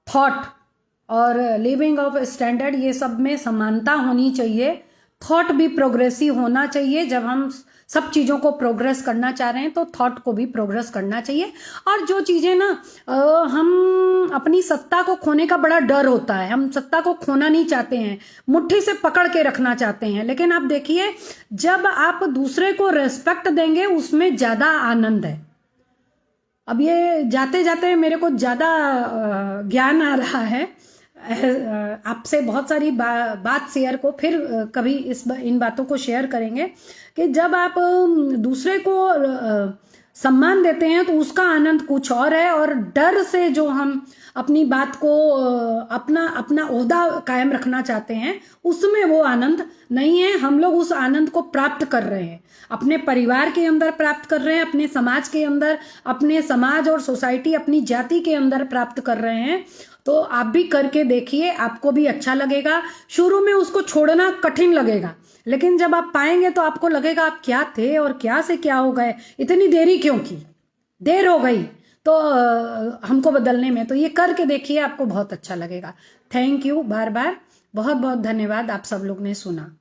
thought और लिविंग ऑफ स्टैंडर्ड, ये सब में समानता होनी चाहिए। थॉट भी प्रोग्रेसिव होना चाहिए। जब हम सब चीज़ों को प्रोग्रेस करना चाह रहे हैं तो थॉट को भी प्रोग्रेस करना चाहिए। और जो चीज़ें ना हम अपनी सत्ता को खोने का बड़ा डर होता है, हम सत्ता को खोना नहीं चाहते हैं, मुट्ठी से पकड़ के रखना चाहते हैं। लेकिन आप देखिए, जब आप दूसरे को रेस्पेक्ट देंगे उसमें ज़्यादा आनंद है। अब ये जाते जाते मेरे को ज़्यादा ज्ञान आ रहा है, आपसे बहुत सारी बात शेयर को फिर कभी इन बातों को शेयर करेंगे कि जब आप दूसरे को सम्मान देते हैं तो उसका आनंद कुछ और है। और डर से जो हम अपनी बात को अपना ओहदा कायम रखना चाहते हैं उसमें वो आनंद नहीं है। हम लोग उस आनंद को प्राप्त कर रहे हैं, अपने परिवार के अंदर प्राप्त कर रहे हैं, अपने समाज के अंदर, अपने समाज और सोसाइटी, अपनी जाति के अंदर प्राप्त कर रहे हैं। तो आप भी करके देखिए, आपको भी अच्छा लगेगा। शुरू में उसको छोड़ना कठिन लगेगा, लेकिन जब आप पाएंगे तो आपको लगेगा आप क्या थे और क्या से क्या हो गए, इतनी देरी क्यों की, देर हो गई तो हमको बदलने में। तो ये करके देखिए, आपको बहुत अच्छा लगेगा। थैंक यू, बार बार बहुत बहुत धन्यवाद, आप सब लोग ने सुना।